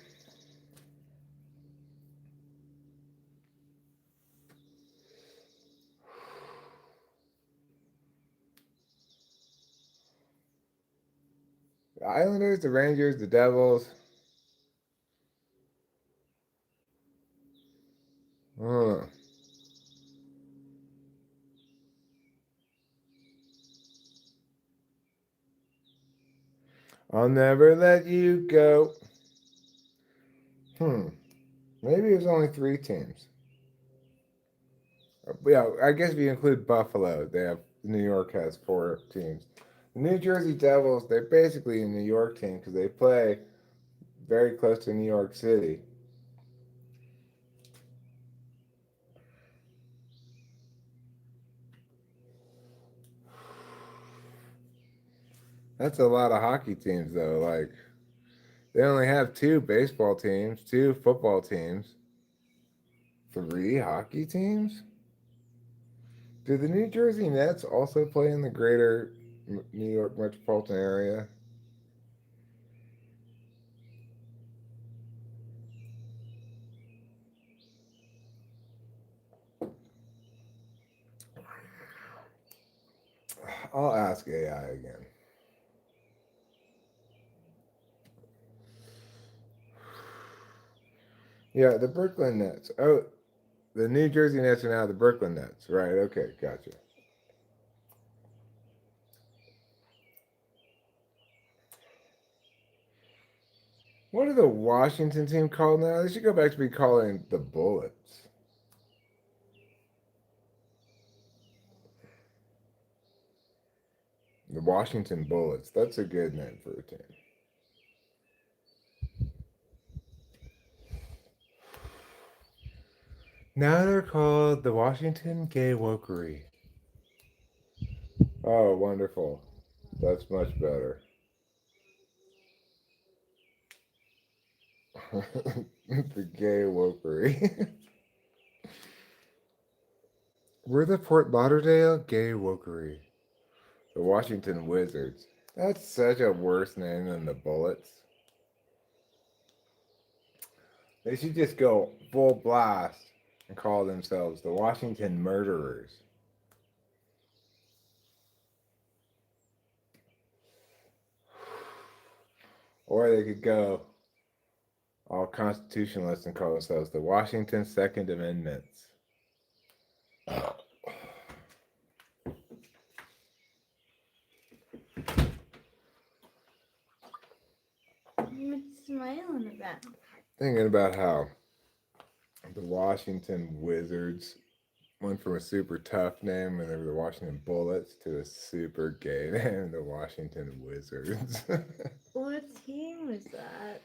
The Islanders, the Rangers, the Devils. Huh. I'll never let you go. Maybe it was only three teams. Yeah, I guess if you include Buffalo, New York has four teams. The New Jersey Devils, they're basically a New York team because they play very close to New York City. That's a lot of hockey teams, though. Like, they only have two baseball teams, two football teams, three hockey teams. Do the New Jersey Nets also play in the greater New York metropolitan area? I'll ask AI again. Yeah, the Brooklyn Nets. Oh, the New Jersey Nets are now the Brooklyn Nets. Right, okay, gotcha. What are the Washington team called now? They should go back to be calling the Bullets. The Washington Bullets. That's a good name for a team. Now they're called the Washington Gay Wokery. Oh, wonderful. That's much better. The Gay Wokery. We're the Fort Lauderdale Gay Wokery. The Washington Wizards. That's such a worse name than the Bullets. They should just go full blast and call themselves the Washington Murderers. Or they could go all constitutionalists and call themselves the Washington Second Amendments. What's smiling about? Thinking about how the Washington Wizards went from a super tough name when they were the Washington Bullets to a super gay name, the Washington Wizards. What team is that?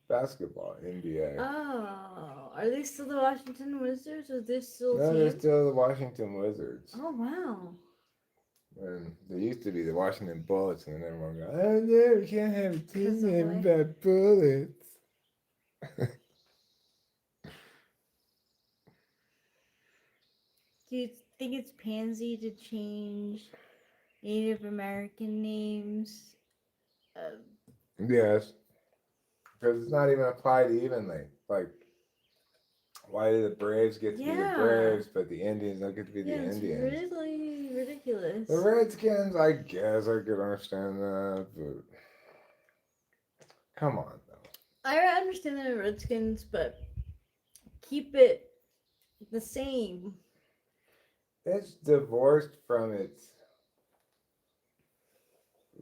Basketball, NBA. Oh, are they still the Washington Wizards? Or they still No, team? they're still the Washington Wizards. Oh wow. And they used to be the Washington Bullets, and then everyone go, oh no, we can't have a team 'Cause of name what? about bullets. Do you think it's pansy to change Native American names? Yes, because it's not even applied evenly. Like, why do the Braves get to be the Yeah. Braves, but the Indians don't get to be the It's Indians? really ridiculous. The Redskins, I guess I could understand that, but come on, though. I understand the Redskins, but keep it the same. It's divorced from its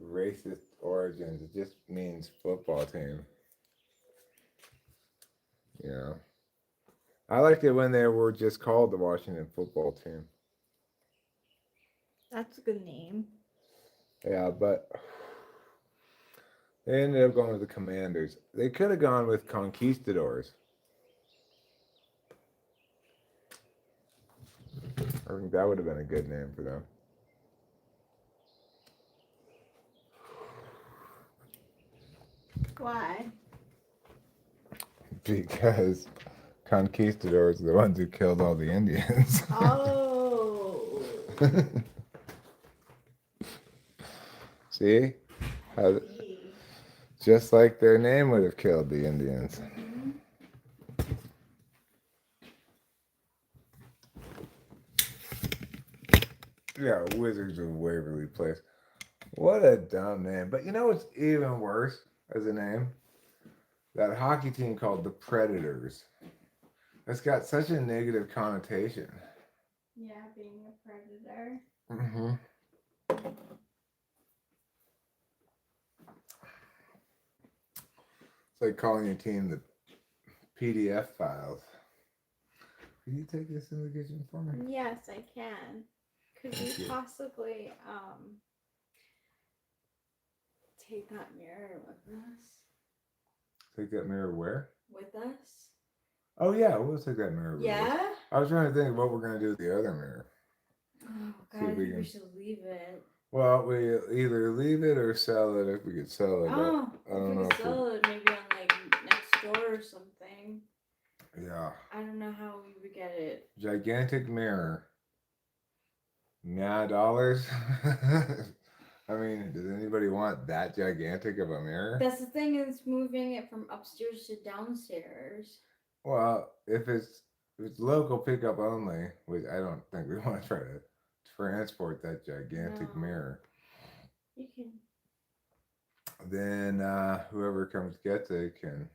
racist origins. It just means football team. You know, I liked it when they were just called the Washington Football Team. That's a good name. Yeah, but they ended up going with the Commanders. They could have gone with Conquistadors. I think that would have been a good name for them. Why? Because conquistadors are the ones who killed all the Indians. Oh. See? How, just like their name would have killed the Indians. Mm-hmm. Yeah, Wizards of Waverly Place. What a dumb name. But you know what's even worse as a name? That hockey team called the Predators. It's got such a negative connotation. Yeah, being a predator. Mm-hmm. It's like calling your team the PDF files. Can you take this in the kitchen for me? Yes, I can. Could Thank we you. possibly take that mirror with us? Take that mirror where? With us? Oh yeah, we'll take that mirror with us. Yeah? I was trying to think of what we're gonna do with the other mirror. Oh See god, I if we think we can- should leave it. Well, we either leave it or sell it if we could sell it. Oh, I don't if know we if could sell it maybe on like next door or something. Yeah. I don't know how we would get it. Gigantic mirror. $9. I mean, does anybody want that gigantic of a mirror? That's the thing, is moving it from upstairs to downstairs. Well, if it's local pickup only, which I don't think we want to try to transport that gigantic No. mirror, You can. then whoever comes gets it can.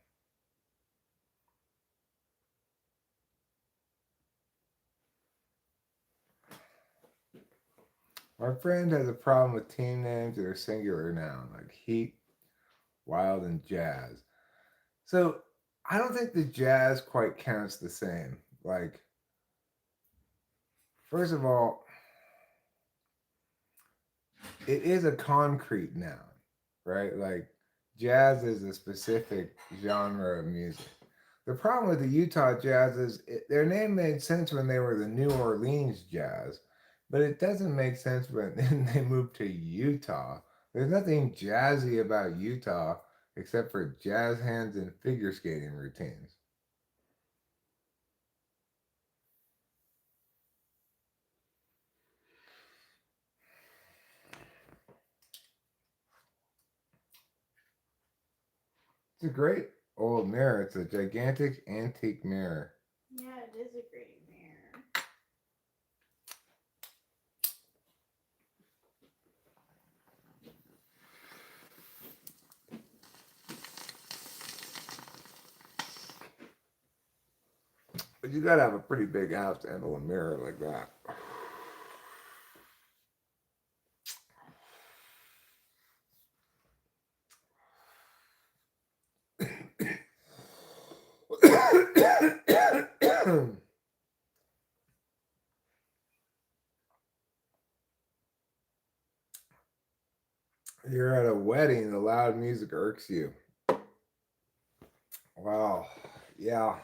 My friend has a problem with team names that are singular noun, like Heat, Wild, and Jazz. So I don't think the Jazz quite counts the same. Like, first of all, it is a concrete noun, right? Like, jazz is a specific genre of music. The problem with the Utah Jazz is their name made sense when they were the New Orleans Jazz, but it doesn't make sense when they moved to Utah. There's nothing jazzy about Utah except for jazz hands and figure skating routines. It's a great old mirror. It's a gigantic antique mirror. Yeah, it is a great mirror. But you gotta have a pretty big house to handle a mirror like that. You're at a wedding, the loud music irks you. Wow, yeah,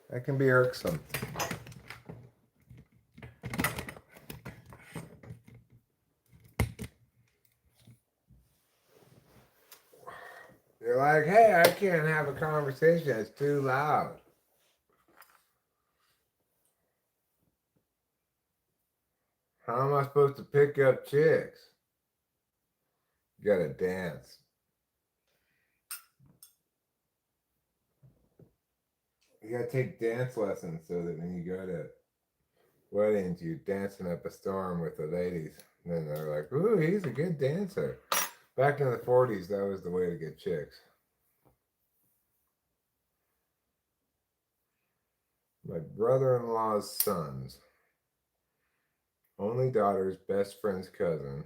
that can be irksome. You're like, hey, I can't have a conversation, it's too loud. How am I supposed to pick up chicks? You gotta dance. You gotta take dance lessons so that when you go to weddings, you're dancing up a storm with the ladies. And then they're like, ooh, he's a good dancer. Back in the 40s, that was the way to get chicks. My brother-in-law's sons. Only daughter's best friend's cousin.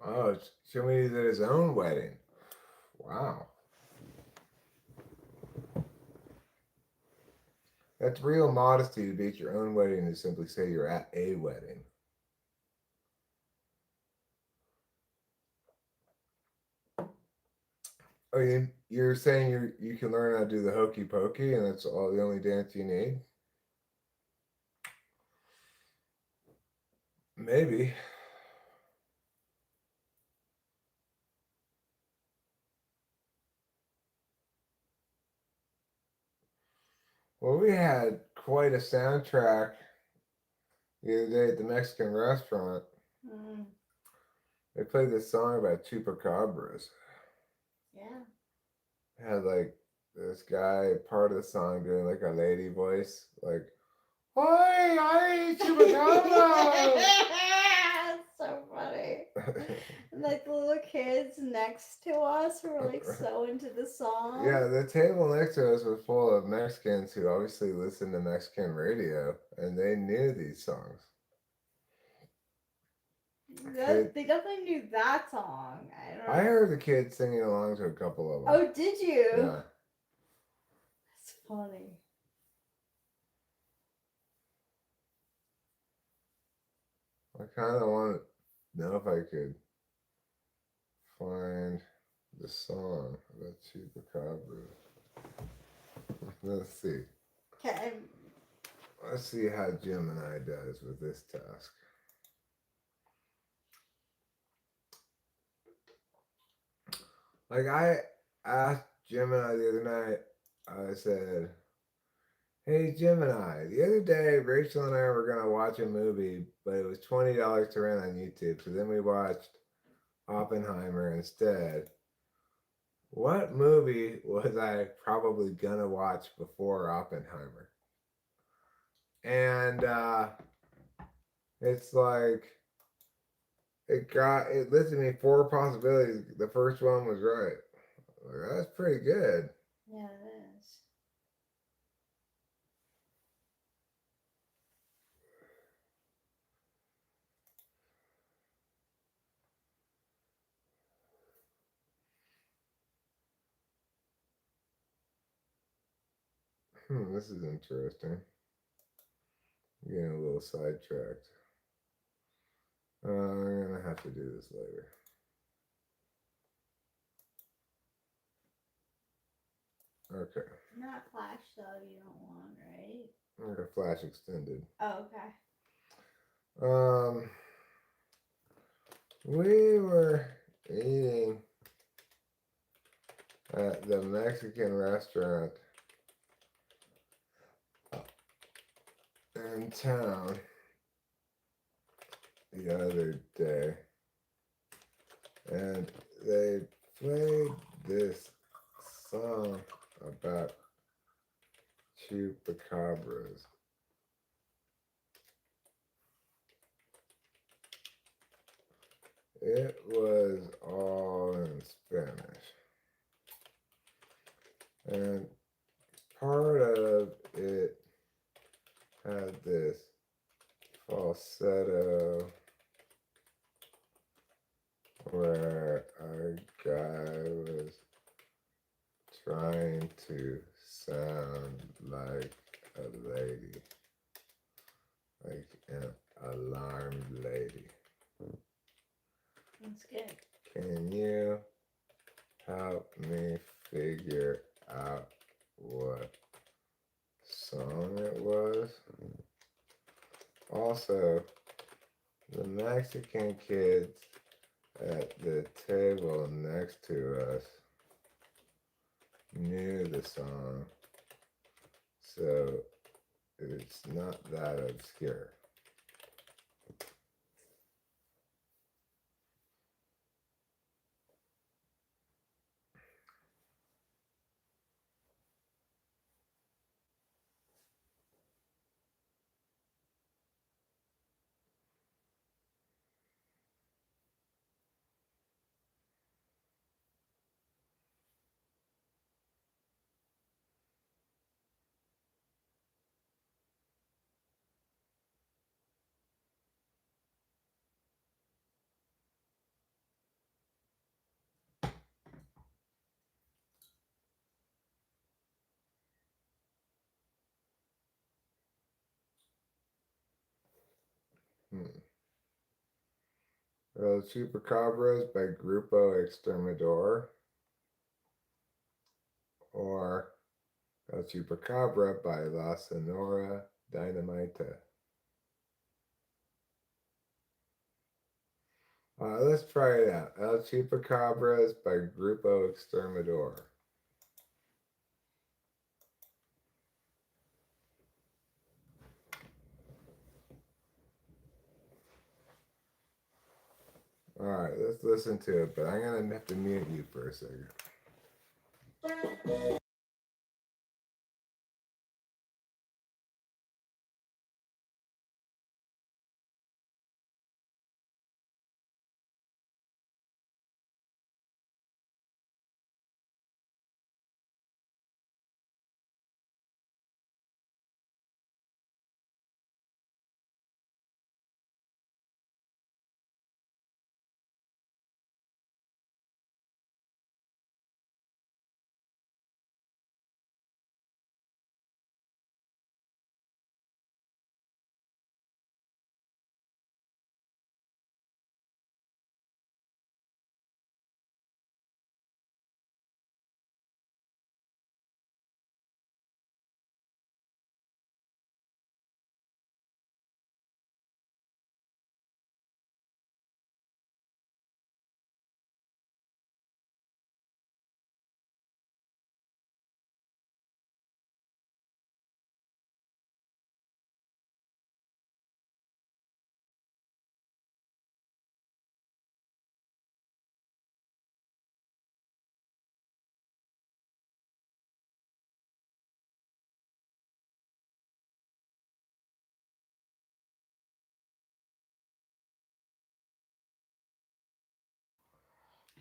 Oh, somebody did his own wedding. Wow. That's real modesty to be at your own wedding to simply say you're at a wedding. Oh, you're saying you can learn how to do the hokey pokey and that's all the only dance you need? Maybe. Well, we had quite a soundtrack the other day at the Mexican restaurant. Mm, They played this song about chupacabras. yeah. It had like this guy part of the song doing like a lady voice, like, "Oi, I chupacabra!" That's so funny. And like the little kids next to us were like so into the song. Yeah, the table next to us was full of Mexicans who obviously listened to Mexican radio, and they knew these songs. They definitely knew that song. I don't know. I heard the kids singing along to a couple of them. Oh, did you? Yeah. That's funny. I kind of want to know if I could find the song about chupacabra. Let's see. Okay. Let's see how Gemini does with this task. Like I asked Gemini the other night, I said, "Hey Gemini, the other day Rachel and I were gonna watch a movie, but it was $20 to rent on YouTube. So then we watched Oppenheimer instead. What movie was I probably gonna watch before Oppenheimer?" And it's like it listed me 4 possibilities. The first one was right. Like, that's pretty good. Yeah, it is. This is interesting. I'm getting a little sidetracked. I'm gonna have to do this later. Okay. Not Flash though, you don't want, right? Okay, Flash extended. Oh, okay. We were eating at the Mexican restaurant in town the other day, and they played this song about chupacabras. It was all in Spanish. And part of it had this falsetto where a guy was trying to sound like a lady, like an alarmed lady. That's good. Can you help me figure out what song it was? Also, The Mexican kids at the table next to us knew the song, so it's not that obscure. El Chupacabras by Grupo Exterminador, or El Chupacabra by La Sonora Dinamita. Let's try it out. El Chupacabras by Grupo Exterminador. Alright, let's listen to it, but I'm gonna have to mute you for a second.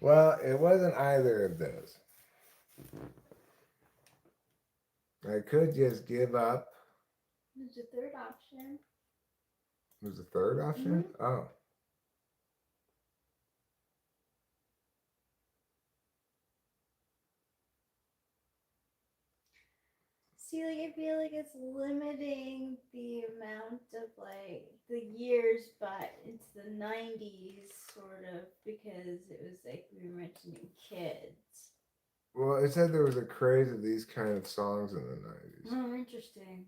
Well, it wasn't either of those. I could just give up. There's a third option. There's a third option? Oh. See, like, I feel like it's limiting the amount of, like, the years, but it's the 90s, sort of, because it was, like, we were mentioning kids. Well, it said there was a craze of these kind of songs in the 90s. Oh, interesting.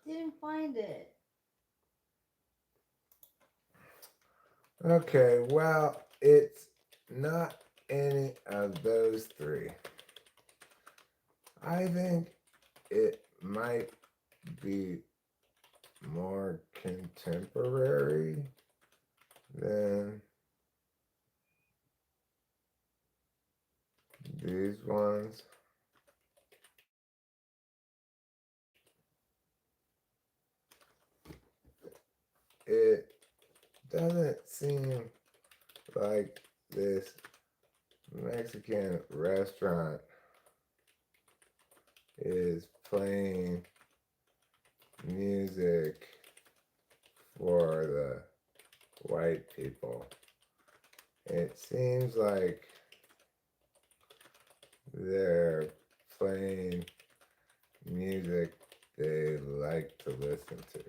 Didn't find it. Okay, well, it's not any of those three. I think it might be more contemporary than these ones. it doesn't seem like this Mexican restaurant is playing music for the white people. It seems like they're playing music they like to listen to.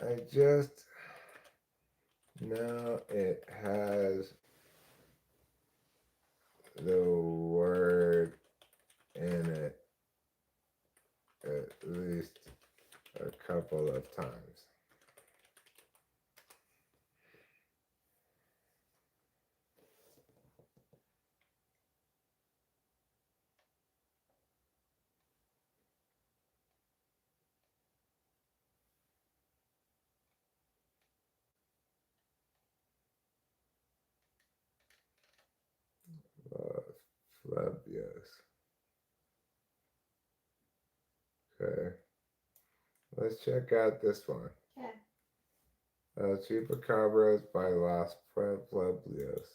I just know it has the word in it at least a couple of times. Flabios. Okay. Let's check out this one. Okay. Chupacabras by Los Pueblos.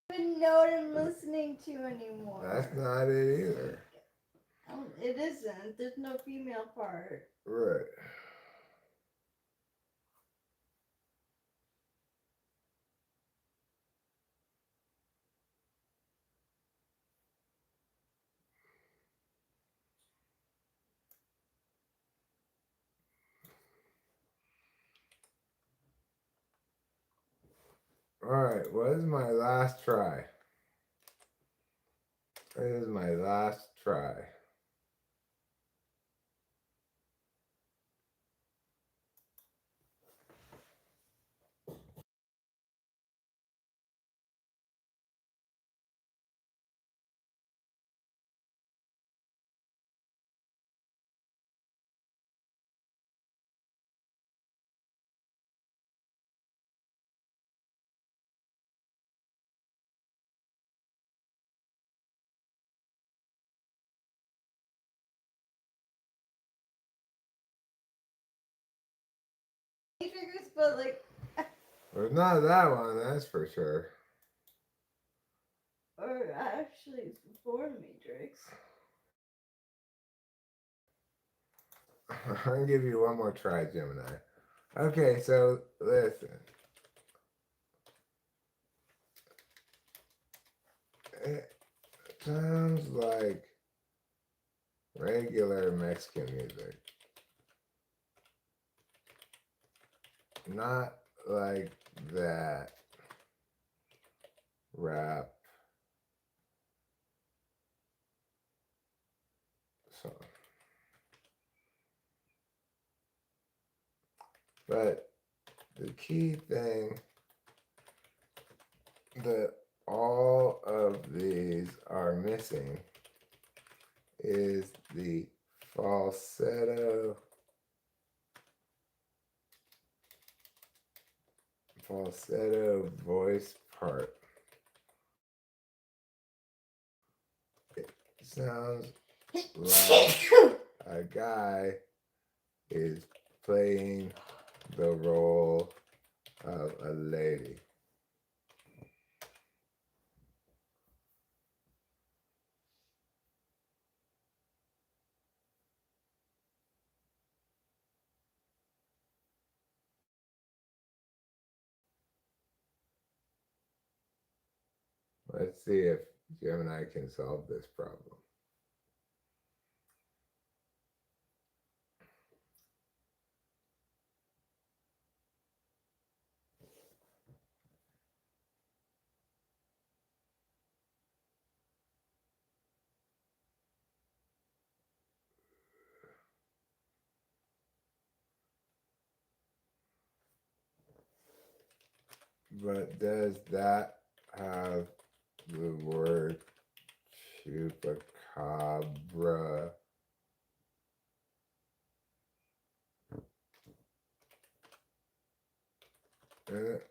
I don't even know what I'm listening to anymore. That's not it either. It isn't. There's no female part. Right. Alright, what is my last try? This is my last try. Triggers, but like. But not that one, that's for sure. Or actually, it's before Matrix. I'll give you one more try, Gemini. Okay, so listen. It sounds like regular Mexican music. Not like that rap song. But the key thing that all of these are missing is the falsetto voice part. It sounds like a guy is playing the role of a lady. Let's see if Gemini can solve this problem. But does that have the word chupacabra? In it?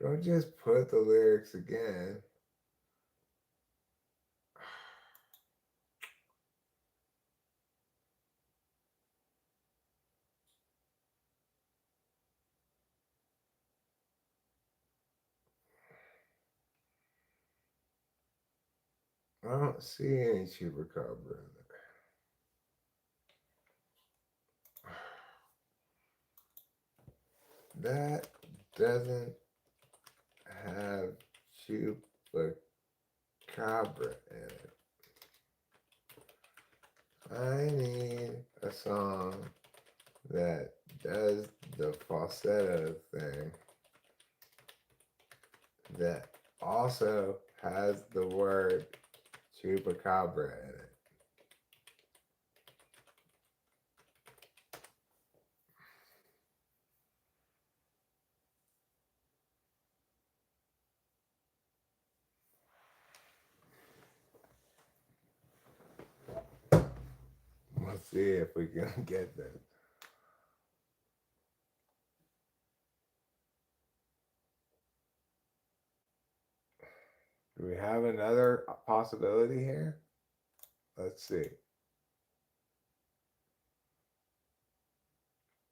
Don't just put the lyrics again. I don't see any chupacabra in there. That doesn't have chupacabra in it. I need a song that does the falsetto thing that also has the word chupacabra in it. Let's see if we can get this. Do we have another possibility here? Let's see.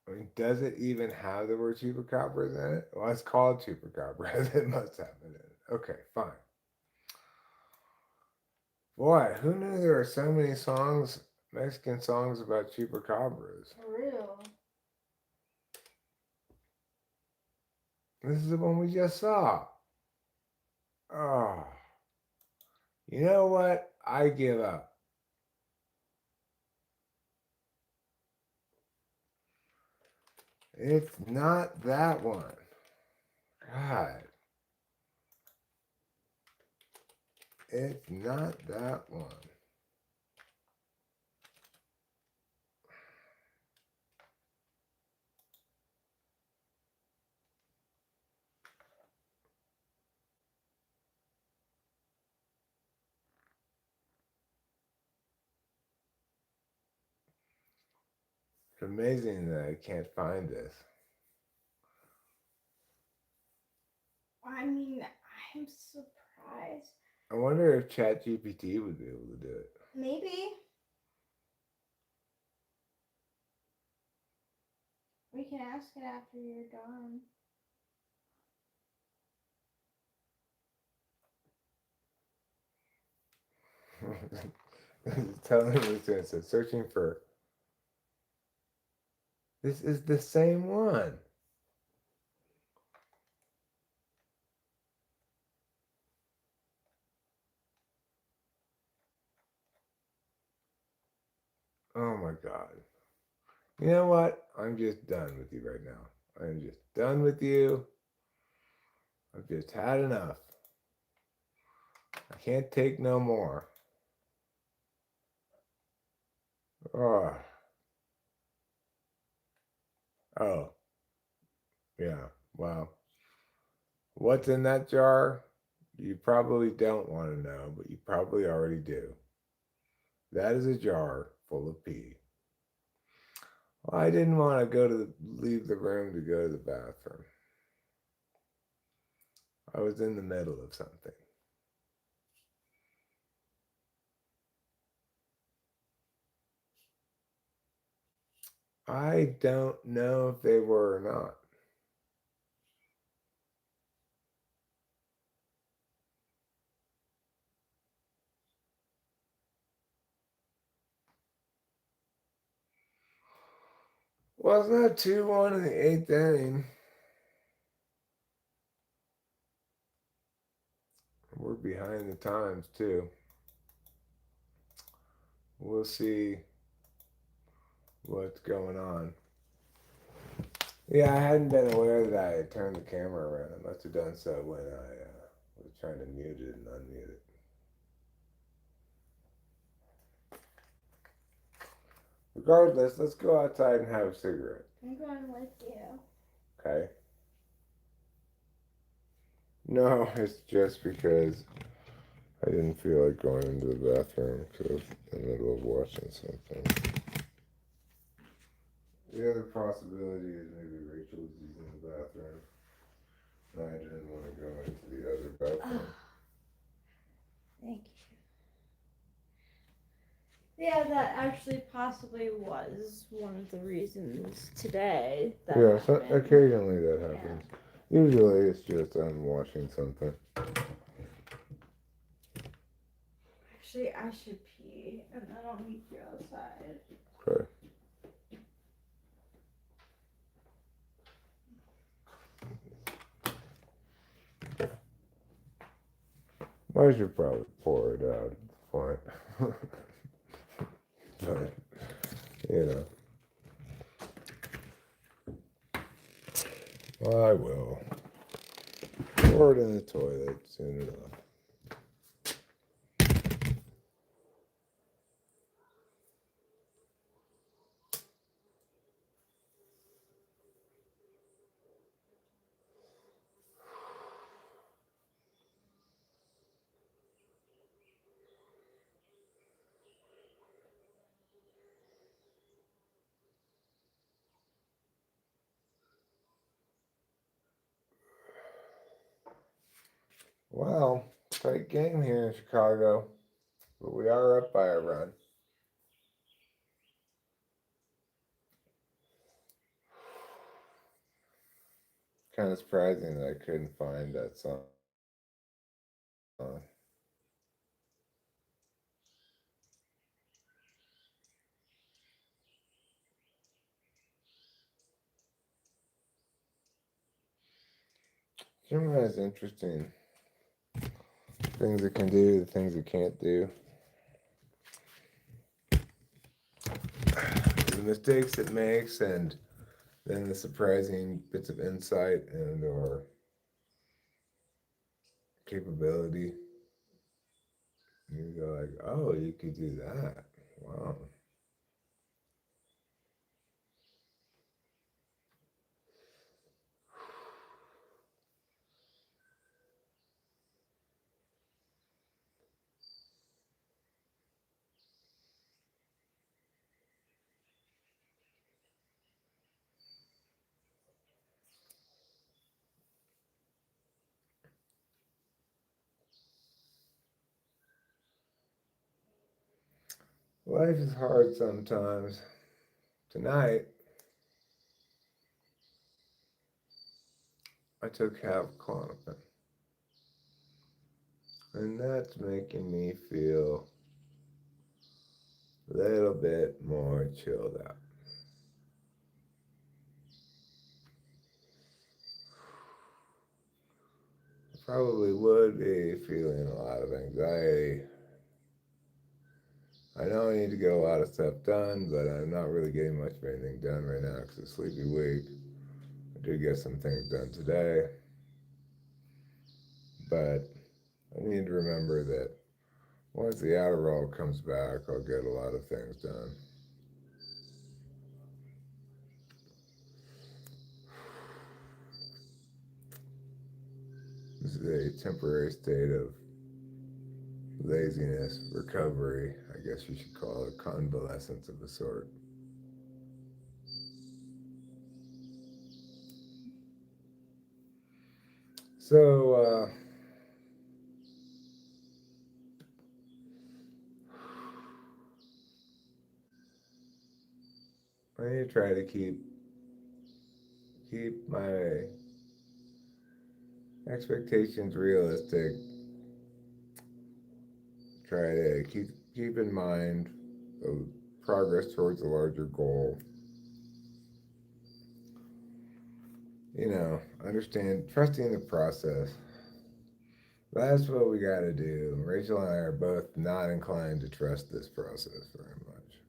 I mean, does it even have the word chupacabras in it? Well, it's called chupacabras. It must have it in it. Okay, fine. Boy, who knew there were so many songs, Mexican songs about chupacabras? For real. This is the one we just saw. Oh. You know what? I give up. It's not that one. God. It's not that one. It's amazing that I can't find this. I mean, I'm surprised. I wonder if ChatGPT would be able to do it. Maybe. We can ask it after you're done. Tell him what it says. Searching for. This is the same one. Oh my God. You know what? I'm just done with you right now. I'm just done with you. I've just had enough. I can't take no more. Oh. Oh. Yeah. Well, what's in that jar? You probably don't want to know, but you probably already do. That is a jar full of pee. Well, I didn't want to leave the room to go to the bathroom. I was in the middle of something. I don't know if they were or not. Well, it's not 2-1 in the 8th inning. We're behind the times, too. We'll see what's going on. Yeah, I hadn't been aware that I had turned the camera around. I must have done so when I was trying to mute it and unmute it. Regardless, let's go outside and have a cigarette. I'm going with you. Okay? No, it's just because I didn't feel like going into the bathroom because I was in the middle of watching something. The other possibility is maybe Rachel was using the bathroom. And I didn't want to go into the other bathroom. Thank you. Yeah, that actually possibly was one of the reasons today. That Yeah, so happened. occasionally that happens. Usually it's just I'm watching something. Actually, I should pee, and I don't need to go outside. Okay. I should probably pour it out at this point. But, you know, I will. Pour it in the toilet soon enough. Well, tight game here in Chicago, but we are up by a run. Kind of surprising that I couldn't find that song. Camera has interesting things it can do, the things it can't do. The mistakes it makes, and then the surprising bits of insight and or capability. You go like, oh, you could do that. Wow. Life is hard sometimes. Tonight, I took half Klonopin. And that's making me feel a little bit more chilled out. I probably would be feeling a lot of anxiety. I know I need to get a lot of stuff done, but I'm not really getting much of anything done right now because it's a sleepy week. I did get some things done today, but I need to remember that once the Adderall comes back, I'll get a lot of things done. This is a temporary state of laziness, recovery. I guess you should call it convalescence of a sort. So, I need to try to keep my expectations realistic. Try to keep in mind the progress towards a larger goal. Understand, trusting the process. That's what we got to do. Rachel and I are both not inclined to trust this process very much.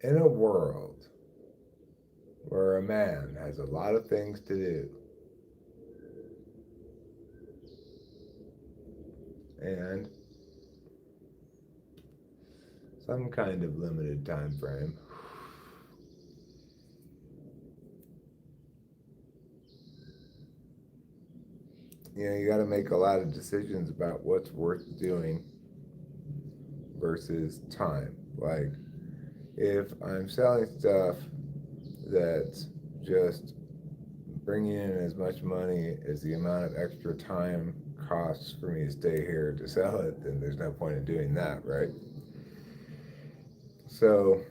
In a world where a man has a lot of things to do and some kind of limited time frame, you got to make a lot of decisions about what's worth doing versus time. Like, if I'm selling stuff that's just bringing in as much money as the amount of extra time costs for me to stay here to sell it, then there's no point in doing that, right? So,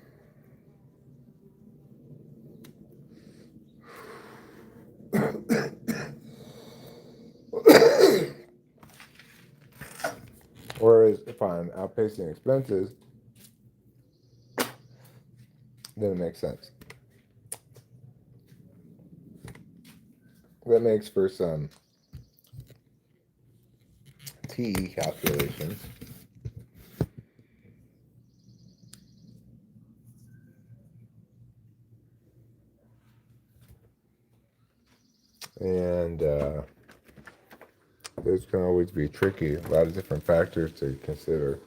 whereas if I'm outpacing expenses, then it makes sense. That makes for some T calculations. And those can always be tricky. A lot of different factors to consider.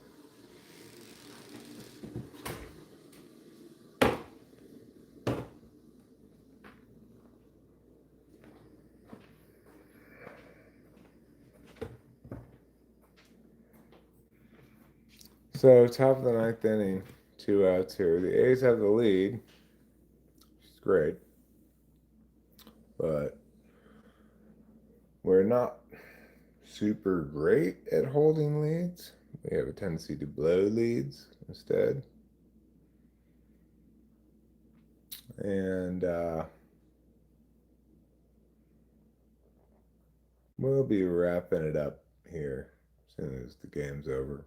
So, top of the ninth inning, 2 outs here. The A's have the lead, which is great, but we're not super great at holding leads. We have a tendency to blow leads instead. And we'll be wrapping it up here as soon as the game's over.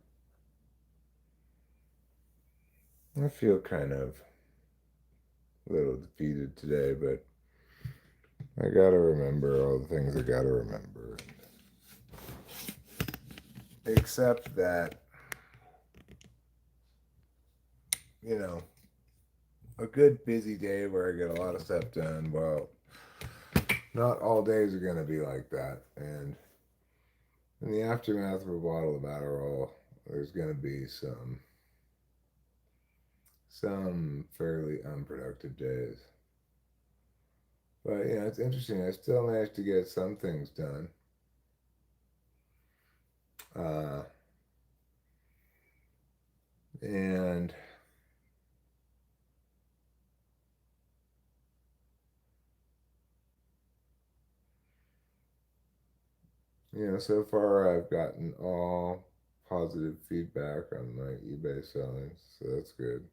I feel kind of a little defeated today, but I gotta remember all the things I gotta remember. Except that, a good busy day where I get a lot of stuff done, well, not all days are gonna be like that. And in the aftermath of a bottle of Adderall, there's gonna be some fairly unproductive days. But it's interesting. I still managed to get some things done. And so far I've gotten all positive feedback on my eBay selling, so that's good.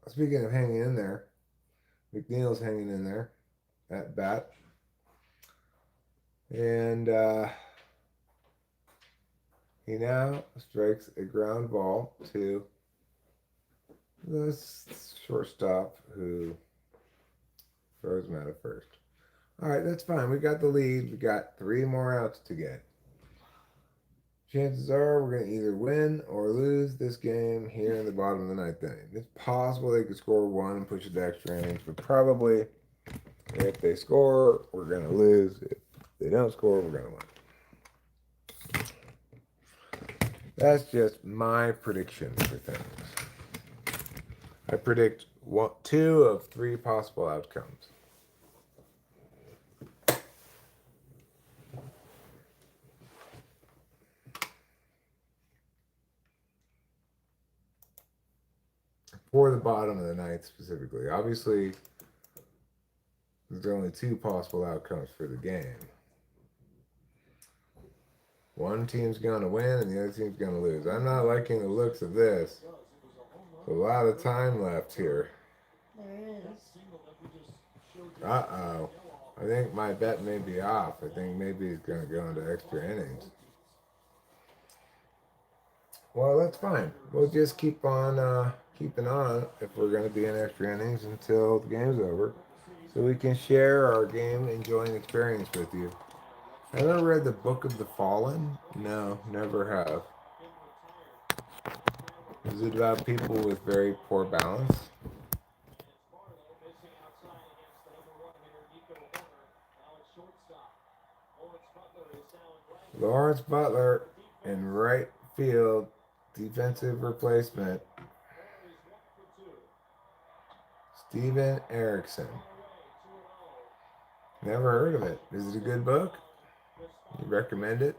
Speaking of hanging in there, McNeil's hanging in there at bat. And he now strikes a ground ball to the shortstop, who throws him out at first. All right, that's fine. We got the lead. We got 3 more outs to get. chances are we're going to either win or lose this game here in the bottom of the ninth inning. It's possible they could score one and push it to extra innings, but probably if they score, we're going to lose. If they don't score, we're going to win. That's just my prediction for things. I predict two of three possible outcomes. For the bottom of the ninth specifically. Obviously, there's only two possible outcomes for the game. One team's going to win and the other team's going to lose. I'm not liking the looks of this. There's a lot of time left here. There is. Uh-oh. I think my bet may be off. I think maybe he's going to go into extra innings. Well, that's fine. We'll just keep on keeping on if we're going to be in extra innings until the game's over, so we can share our game enjoying experience with you. Have you ever read the Book of the Fallen? No, never have. Is it about people with very poor balance? Lawrence Butler in right field, defensive replacement. Steven Erickson. Never heard of it. Is it a good book? You recommend it?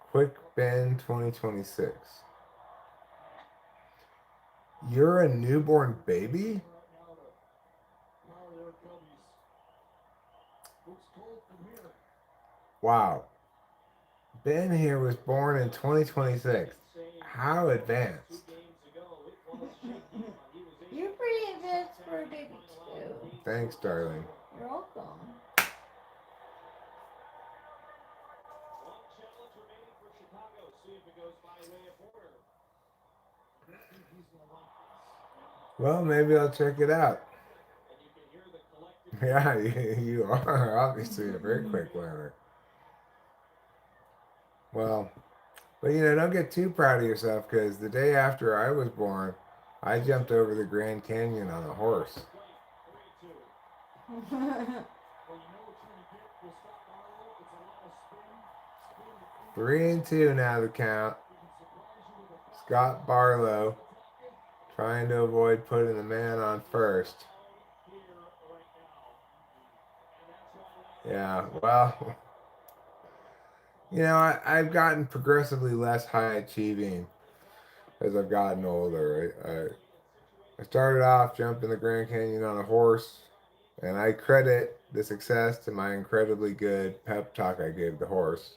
Quick Ben 2026. You're a newborn baby? Wow. Ben here was born in 2026. How advanced? You're pretty advanced for a baby too. Thanks, darling. You're welcome. Well, maybe I'll check it out. Yeah, you are obviously a very quick learner. Well, but don't get too proud of yourself, because the day after I was born, I jumped over the Grand Canyon on a horse. 3-2 now the count. Scott Barlow trying to avoid putting the man on first. Yeah, well, I've gotten progressively less high achieving as I've gotten older. I started off jumping the Grand Canyon on a horse, and I credit the success to my incredibly good pep talk I gave the horse.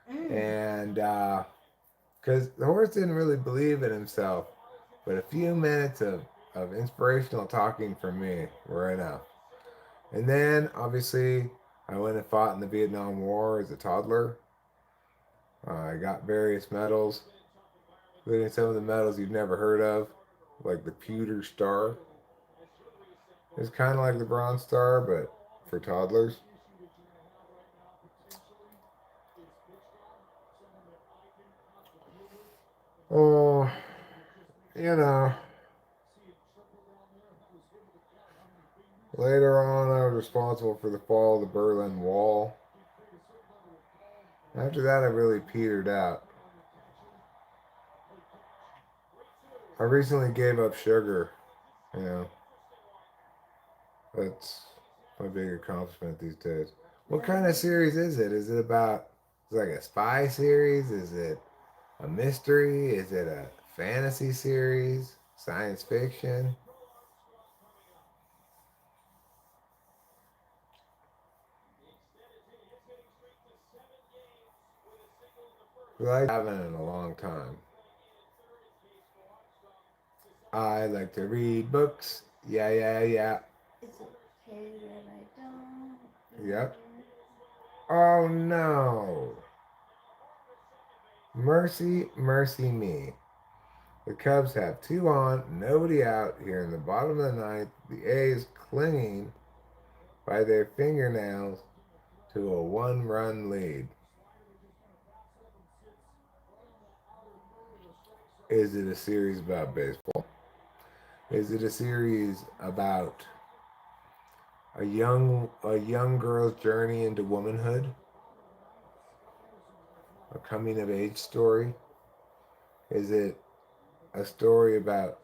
And because the horse didn't really believe in himself, but a few minutes of inspirational talking from me were enough. And then, obviously, I went and fought in the Vietnam War as a toddler. I got various medals, including some of the medals you've never heard of, like the Pewter Star. It's kind of like the Bronze Star, but for toddlers. Oh, later on I was responsible for the fall of the Berlin Wall. After that, I really petered out. I recently gave up sugar, That's my big accomplishment these days. What kind of series is it? Is it like a spy series? Is it a mystery? Is it a fantasy series? Science fiction? I haven't in a long time. I like to read books. Yeah. It's okay that I don't. Yep. Oh no. Mercy, mercy me. The Cubs have 2 on, nobody out here in the bottom of the ninth. The A's clinging by their fingernails to a 1-run lead. Is it a series about baseball? Is it a series about a young girl's journey into womanhood? A coming of age story? Is it a story about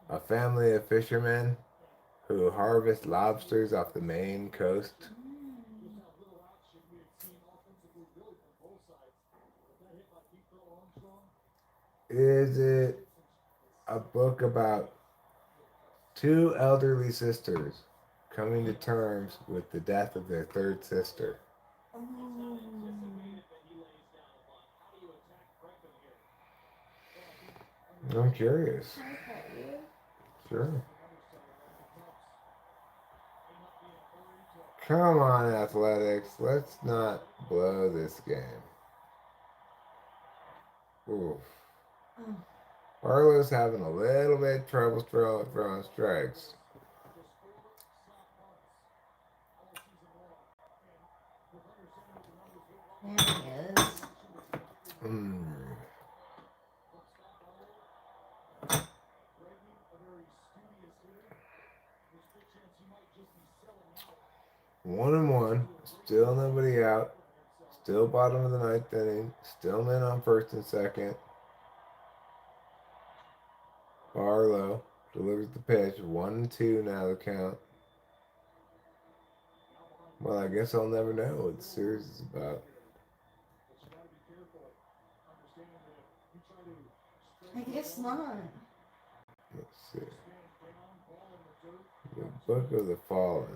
a family of fishermen who harvest lobsters off the Maine coast? Is it a book about two elderly sisters coming to terms with the death of their third sister? I'm curious. Can I pet you? Sure. Come on, athletics. Let's not blow this game. Oof. Barlow's having a little bit trouble throwing strikes. There he is. Hmm. One and one. Still nobody out. Still bottom of the ninth inning. Still men on first and second. Barlow delivers the pitch. 1-2 now the count. Well, I guess I'll never know what the series is about. I guess not. Let's see. The Book of the Fallen.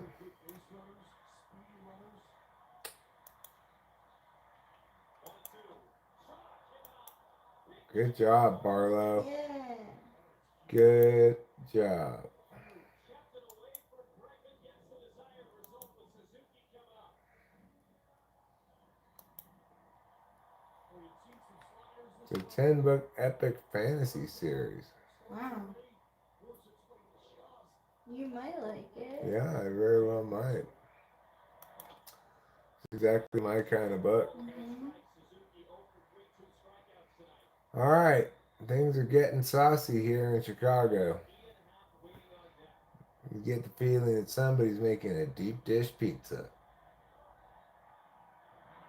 Good job, Barlow. Yeah. Good job. It's a 10-book epic fantasy series. Wow. You might like it. Yeah, I very well might. It's exactly my kind of book. All right, things are getting saucy here in Chicago. You get the feeling that somebody's making a deep dish pizza.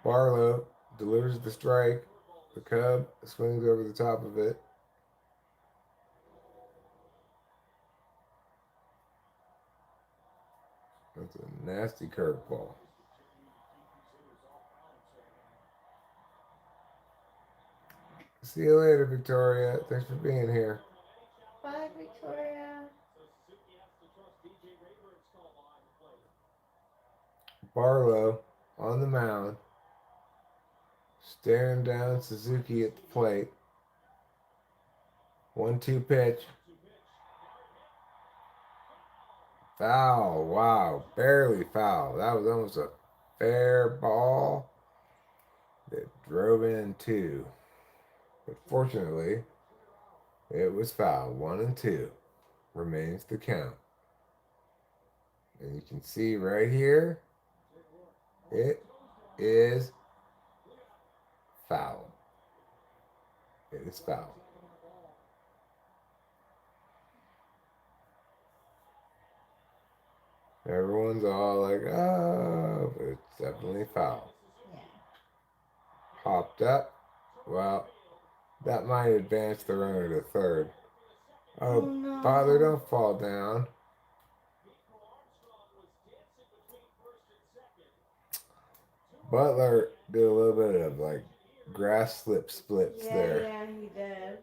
Barlow delivers the strike. The Cub swings over the top of it. That's a nasty curveball. See you later, Victoria. Thanks for being here. Bye, Victoria. Barlow on the mound, staring down Suzuki at the plate. 1-2 pitch. Foul. Wow. Barely foul. That was almost a fair ball that drove in 2. But fortunately, it was foul. 1-2 remains the count. And you can see right here, it is foul. It is foul. Everyone's all like, oh, but it's definitely foul. Yeah. Popped up. Well, that might advance the runner to third. Oh, no. Father, don't fall down. Butler did a little bit of like grass slip splits there. Yeah, he did.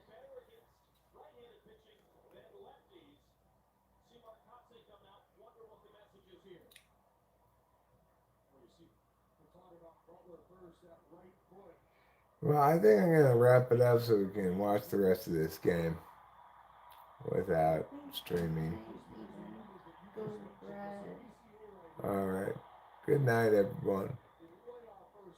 Well, I think I'm going to wrap it up so we can watch the rest of this game without streaming. Go to bed. All right. Good night, everyone.